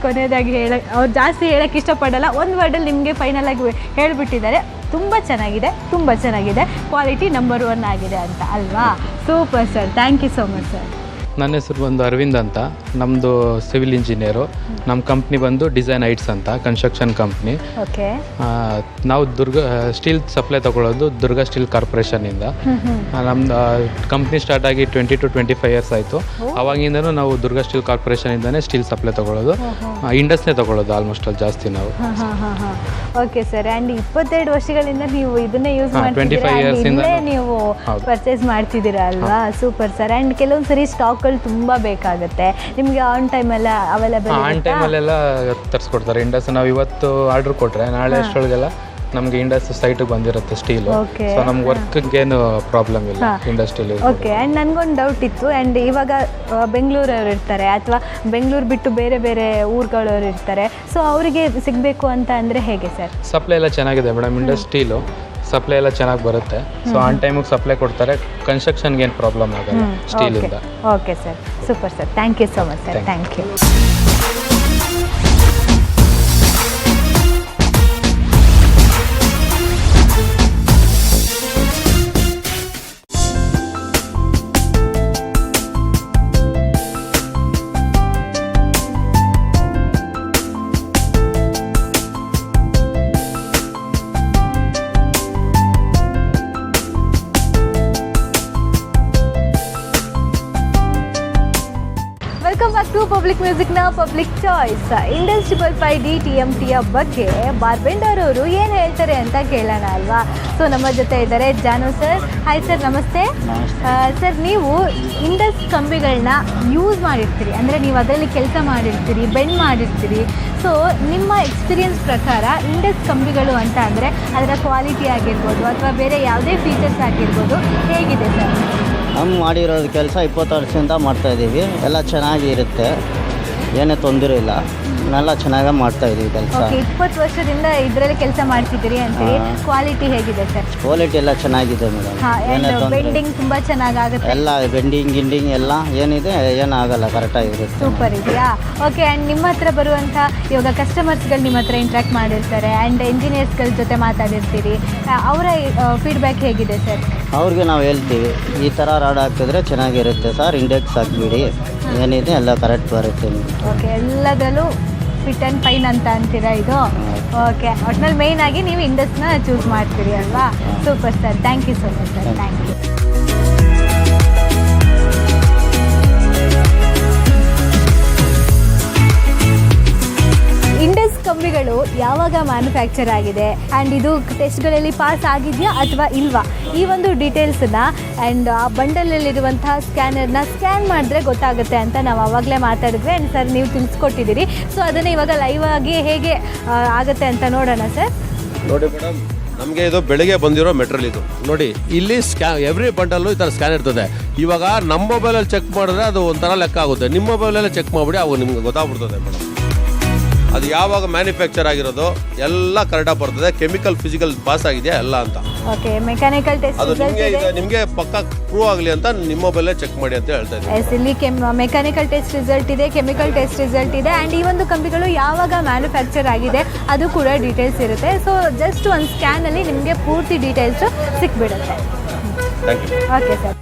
ಕೊನೆಯದಾಗಿ ಅವ್ರು ಜಾಸ್ತಿ ಹೇಳೋಕ್ಕೆ ಇಷ್ಟಪಡಲ್ಲ, ಒಂದು ವರ್ಡಲ್ಲಿ ನಿಮಗೆ ಫೈನಲ್ ಆಗಿ ಹೇಳಿಬಿಟ್ಟಿದ್ದಾರೆ, ತುಂಬ ಚೆನ್ನಾಗಿದೆ, ಕ್ವಾಲಿಟಿ ನಂಬರ್ 1 ಆಗಿದೆ ಅಂತ ಅಲ್ವಾ? Super sir, thank you so much sir. ನನ್ನ ಹೆಸರು ಬಂದು ಅರವಿಂದ್ ಅಂತ, ನಮ್ಮದು ಸಿವಿಲ್ ಇಂಜಿನಿಯರು. ನಮ್ಮ ಕಂಪ್ನಿ ಬಂದು ಡಿಸೈನ್ ಐಟ್ಸ್ ಅಂತ ಕನ್ಸ್ಟ್ರಕ್ಷನ್ ಕಂಪ್ನಿ. ಓಕೆ, ನಾವು ಸ್ಟೀಲ್ ಸಪ್ಲೈ ತಗೊಳ್ಳೋದು ದುರ್ಗಾ ಸ್ಟೀಲ್ ಕಾರ್ಪೊರೇಷನಿಂದ. ನಮ್ಮದು ಕಂಪ್ನಿ ಸ್ಟಾರ್ಟ್ ಆಗಿ 20 to 25 ಇಯರ್ಸ್ ಆಯಿತು. ಅವಾಗಿಂದನೂ ನಾವು ದುರ್ಗಾ ಸ್ಟೀಲ್ ಕಾರ್ಪೊರೇಷನಿಂದನೇ ಸ್ಟೀಲ್ ಸಪ್ಲೈ ತಗೊಳ್ಳೋದು, ಇಂಡಸ್ನೇ ತಗೊಳ್ಳೋದು ಆಲ್ಮೋಸ್ಟ್ ಅಲ್ಲಿ ಜಾಸ್ತಿ ನಾವು. ಓಕೆ ಸರ್, ಆ್ಯಂಡ್ 22 ವರ್ಷಗಳಿಂದ ನೀವು ಇದನ್ನೇ ಯೂಸ್ 25 years ಇಂದ ನೀವು ಹೌದು. ಪರ್ಚೇಸ್ ಮಾಡ್ತಿದ್ದೀರಾ ಅಲ್ವಾ? Super sir. ಆ್ಯಂಡ್ ಕೆಲವೊಂದು ಸರಿ ಸ್ಟಾಕ್ಗಳು ತುಂಬ ಬೇಕಾಗುತ್ತೆ ನಿಮಗೆ, ಆನ್ ಟೈಮೆಲ್ಲ ಅವೈಲೇಬಲ್? ಆನ್ ಟೈಮಲ್ಲೆಲ್ಲ ತರಿಸ್ಕೊಡ್ತಾರೆ ಇಂಡಸ್. ನಾವು ಇವತ್ತು ಆರ್ಡ್ರ್ ಕೊಟ್ಟರೆ ನಾಳೆ ಅಷ್ಟೊಳಗೆಲ್ಲ ನಮಗೆ ಇಂಡಸ್ ಸೈಟಿಗೆ ಬಂದಿರುತ್ತೆ ಸ್ಟೀಲು. Okay. ಸೊ ನಮ್ಮ ವರ್ಕ್ಗೇನು ಪ್ರಾಬ್ಲಮ್ ಇಲ್ಲ ಇಂಡಸ್ಟ್ರಿಯಲ್ಲಿ. ಓಕೆ, ಆ್ಯಂಡ್ ನನಗೊಂದು ಡೌಟ್ ಇತ್ತು. ಆ್ಯಂಡ್ ಇವಾಗ ಬೆಂಗಳೂರವ್ರು ಇರ್ತಾರೆ ಅಥವಾ ಬೆಂಗಳೂರು ಬಿಟ್ಟು ಬೇರೆ ಬೇರೆ ಊರುಗಳವ್ರು ಇರ್ತಾರೆ. ಸೊ ಅವರಿಗೆ ಸಿಗಬೇಕು ಅಂತ ಅಂದರೆ ಹೇಗೆ ಸರ್? ಸಪ್ಲೈ ಎಲ್ಲ ಚೆನ್ನಾಗಿದೆ ಮೇಡಮ್, ಇಂಡಸ್ಟ್ರೀಲು ಸಪ್ಲೈ ಎಲ್ಲ ಚೆನ್ನಾಗಿ ಬರುತ್ತೆ. ಸೊ ಆನ್ ಟೈಮಿಗೆ ಸಪ್ಲೈ ಕೊಡ್ತಾರೆ, ಕನ್ಸ್ಟ್ರಕ್ಷನ್ಗೆ ಏನು ಪ್ರಾಬ್ಲಮ್ ಆಗಲ್ಲ ಸ್ಟೀಲಿಂದ. Okay sir, super sir, thank you so much sir, thank you. Public ಮ್ಯೂಸಿಕ್ನ ಪಬ್ಲಿಕ್ ಚಾಯ್ಸ್ ಇಂಡಸ್ 555D TMTಯ ಬಗ್ಗೆ ಬಾರ್ಬೆಂಡರ್ ಅವರು ಏನು ಹೇಳ್ತಾರೆ ಅಂತ ಕೇಳೋಣ ಅಲ್ವಾ. ಸೊ ನಮ್ಮ ಜೊತೆ ಇದ್ದಾರೆ ಜಾನು ಸರ್. ಹಾಯ್ ಸರ್, ನಮಸ್ತೆ. ಸರ್, ನೀವು ಇಂಡಸ್ ಕಂಬಿಗಳನ್ನ ಯೂಸ್ ಮಾಡಿರ್ತೀರಿ, ಅಂದರೆ ನೀವು ಅದರಲ್ಲಿ ಕೆಲಸ ಮಾಡಿರ್ತೀರಿ, ಬೆಂಡ್ ಮಾಡಿರ್ತೀರಿ. ಸೊ ನಿಮ್ಮ ಎಕ್ಸ್ಪೀರಿಯನ್ಸ್ ಪ್ರಕಾರ ಇಂಡಸ್ ಕಂಬಿಗಳು ಅಂತ ಅಂದರೆ ಅದರ ಕ್ವಾಲಿಟಿ ಆಗಿರ್ಬೋದು ಅಥವಾ ಬೇರೆ ಯಾವುದೇ ಫೀಚರ್ಸ್ ಆಗಿರ್ಬೋದು ಹೇಗಿದೆ ಸರ್? ನಮ್ಮ ಮಾಡಿರೋದು ಕೆಲಸ 20 ವರ್ಷದಿಂದ ಮಾಡ್ತಾಯಿದ್ದೀವಿ. ಎಲ್ಲ ಚೆನ್ನಾಗಿರುತ್ತೆ, ಏನೇ ತೊಂದರೆ ಇಲ್ಲ, ಎಲ್ಲ ಚೆನ್ನಾಗಿ ಮಾಡ್ತಾಯಿದ್ದೀವಿ ಕೆಲಸ. ಓಕೆ, 20 ವರ್ಷದಿಂದ ಇದರಲ್ಲಿ ಕೆಲಸ ಮಾಡ್ತಿದ್ದೀರಿ ಅಂತೀರಿ. ಕ್ವಾಲಿಟಿ ಹೇಗಿದೆ ಸರ್? ಕ್ವಾಲಿಟಿ ಎಲ್ಲ ಚೆನ್ನಾಗಿದೆ ಮೇಡಮ್. ಏನೇ ತೊಂದರೆ ಬೆಂಡಿಂಗ್ ತುಂಬ ಚೆನ್ನಾಗಾಗುತ್ತೆ. ಎಲ್ಲ ಗಿಂಡಿಂಗ್ ಎಲ್ಲ ಏನಿದೆ ಏನಾಗಲ್ಲ, ಕರೆಕ್ಟಾಗಿರುತ್ತೆ. ಸೂಪರ್ ಇದೆಯಾ? ಓಕೆ. ಆ್ಯಂಡ್ ನಿಮ್ಮ ಹತ್ರ ಬರುವಂಥ ಇವಾಗ ಕಸ್ಟಮರ್ಸ್ಗಳು ನಿಮ್ಮ ಹತ್ರ ಇಂಟ್ರ್ಯಾಕ್ಟ್ ಮಾಡಿರ್ತಾರೆ ಆ್ಯಂಡ್ ಇಂಜಿನಿಯರ್ಸ್ಗಳ ಜೊತೆ ಮಾತಾಡಿರ್ತೀರಿ, ಅವರ ಫೀಡ್ಬ್ಯಾಕ್ ಹೇಗಿದೆ ಸರ್? ಅವ್ರಿಗೆ ನಾವು ಹೇಳ್ತೀವಿ, ಈ ಥರ ರಾಡ್ ಹಾಕಿದ್ರೆ ಚೆನ್ನಾಗಿರುತ್ತೆ ಸರ್, ಇಂಡೆಕ್ಸ್ ಹಾಕಿಬಿಡಿ, ಏನಿದೆ ಎಲ್ಲ ಕರೆಕ್ಟ್ ಬರುತ್ತೆ. ಓಕೆ, ಎಲ್ಲದರಲ್ಲೂ ಫಿಟ್ ಆ್ಯಂಡ್ ಫೈನ್ ಅಂತ ಅಂತೀರಾ ಇದು? ಓಕೆ, ಒಟ್ನಲ್ಲಿ ಮೇಯ್ನ್ ಆಗಿ ನೀವು ಇಂಡಸ್ನ ಚೂಸ್ ಮಾಡ್ತೀರಿ ಅಲ್ವಾ? Super sir, thank you so much sir, thank you. Indus ಕಂಬಿಗಳು ಯಾವಾಗ ಮ್ಯಾನುಫ್ಯಾಕ್ಚರ್ ಆಗಿದೆ ಆ್ಯಂಡ್ ಇದು ಟೆಸ್ಟ್ಗಳಲ್ಲಿ ಪಾಸ್ ಆಗಿದೆಯಾ ಅಥವಾ ಇಲ್ವಾ, ಈ ಒಂದು ಡೀಟೇಲ್ಸನ್ನು ಆ್ಯಂಡ್ ಆ ಬಂಡಲಲ್ಲಿರುವಂತಹ ಸ್ಕ್ಯಾನರ್ನ ಸ್ಕ್ಯಾನ್ ಮಾಡಿದ್ರೆ ಗೊತ್ತಾಗುತ್ತೆ ಅಂತ ನಾವು ಆವಾಗಲೇ ಮಾತಾಡಿದ್ವಿ ಆ್ಯಂಡ್ ಸರ್ ನೀವು ತಿಳಿಸ್ಕೊಟ್ಟಿದ್ದೀರಿ. ಸೊ ಅದನ್ನು ಇವಾಗ ಲೈವ್ ಆಗಿ ಹೇಗೆ ಆಗುತ್ತೆ ಅಂತ ನೋಡೋಣ ಸರ್. ನೋಡಿ ಮೇಡಮ್, ನಮಗೆ ಇದು ಬೆಳಿಗ್ಗೆ ಬಂದಿರೋ ಮೆಟೀರಿಯಲ್ ಇದು ನೋಡಿ. ಇಲ್ಲಿ ಎವ್ರಿ ಬಂಡಲ್ಲು ಈ ಥರ ಸ್ಕ್ಯಾನ್ ಇರ್ತದೆ. ಇವಾಗ ನಮ್ಮ ಮೊಬೈಲಲ್ಲಿ ಚೆಕ್ ಮಾಡಿದ್ರೆ ಅದು ಒಂಥರ ಲೆಕ್ಕ ಆಗುತ್ತೆ. ನಿಮ್ಮ ಮೊಬೈಲಲ್ಲೇ ಚೆಕ್ ಮಾಡಿಬಿಡಿ, ಅವು ನಿಮ್ಗೆ ಗೊತ್ತಾಗ್ಬಿಡ್ತದೆ ಮೇಡಮ್. ಅದು ಯಾವಾಗ ಮ್ಯಾನುಫ್ಯಾಕ್ಚರ್ ಆಗಿರೋದು ಎಲ್ಲ ಕರೆಕ್ಟಾಗಿ ಬರ್ತದೆ. ಕೆಮಿಕಲ್ ಫಿಸಿಕಲ್ ಪಾಸ್ ಆಗಿದೆಯಾ ಎಲ್ಲ ಅಂತ. ಓಕೆ, ಮೆಕ್ಯಾನಿಕಲ್ ಟೆಸ್ಟ್ ಅದು ನಿಮಗೆ ಪಕ್ಕ ಪ್ರೂವ್ ಆಗಲಿ ಅಂತ ನಿಮ್ಮ ಮೊಬೈಲೇ ಚೆಕ್ ಮಾಡಿ ಅಂತ ಹೇಳ್ತಾ ಇದ್ದೀನಿ. ಎಸ್, ಇಲ್ಲಿ ಮೆಕ್ಯಾನಿಕಲ್ ಟೆಸ್ಟ್ ರಿಸಲ್ಟ್ ಇದೆ, ಕೆಮಿಕಲ್ ಟೆಸ್ಟ್ ರಿಸಲ್ಟ್ ಇದೆ ಆ್ಯಂಡ್ ಈ ಒಂದು ಕಂಬಿಗಳು ಯಾವಾಗ ಮ್ಯಾನುಫ್ಯಾಕ್ಚರ್ ಆಗಿದೆ ಅದು ಕೂಡ ಡೀಟೇಲ್ಸ್ ಇರುತ್ತೆ. ಸೊ ಜಸ್ಟ್ ಒಂದು ಸ್ಕ್ಯಾನಲ್ಲಿ ನಿಮಗೆ ಪೂರ್ತಿ ಡೀಟೇಲ್ಸು ಸಿಕ್ಬಿಡುತ್ತೆ. Thank you. Okay sir.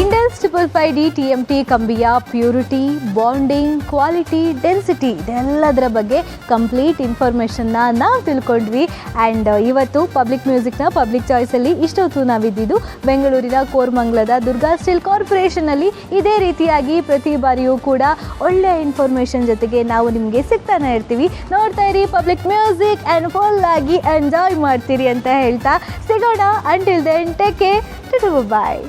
Indus 555D TMT ಕಂಬಿಯ ಪ್ಯೂರಿಟಿ, ಬಾಂಡಿಂಗ್, ಕ್ವಾಲಿಟಿ, ಡೆನ್ಸಿಟಿ ಇದೆಲ್ಲದರ ಬಗ್ಗೆ ಕಂಪ್ಲೀಟ್ ಇನ್ಫಾರ್ಮೇಷನ್ನ ನಾವು ತಿಳ್ಕೊಂಡ್ವಿ. ಆ್ಯಂಡ್ ಇವತ್ತು ಪಬ್ಲಿಕ್ ಮ್ಯೂಸಿಕ್ನ ಪಬ್ಲಿಕ್ ಚಾಯ್ಸಲ್ಲಿ ಇಷ್ಟೊತ್ತು ನಾವಿದ್ದಿದ್ದು ಬೆಂಗಳೂರಿನ ಕೋರಮಂಗಲದ ದುರ್ಗಾ ಸ್ಟೀಲ್ ಕಾರ್ಪೊರೇಷನಲ್ಲಿ. ಇದೇ ರೀತಿಯಾಗಿ ಪ್ರತಿ ಬಾರಿಯೂ ಕೂಡ ಒಳ್ಳೆಯ ಇನ್ಫಾರ್ಮೇಷನ್ ಜೊತೆಗೆ ನಾವು ನಿಮಗೆ ಸಿಗ್ತಾನೆ ಇರ್ತೀವಿ. ನೋಡ್ತಾ ಇರಿ ಪಬ್ಲಿಕ್ ಮ್ಯೂಸಿಕ್ ಆ್ಯಂಡ್ ಫುಲ್ ಆಗಿ ಎಂಜಾಯ್ ಮಾಡ್ತೀರಿ ಅಂತ ಹೇಳ್ತಾ ಸಿಗೋಣ. ಅಂಟಿಲ್ ದೆನ್ ಟೇಕ್ ಕೇರ್, ಬಾಯ್.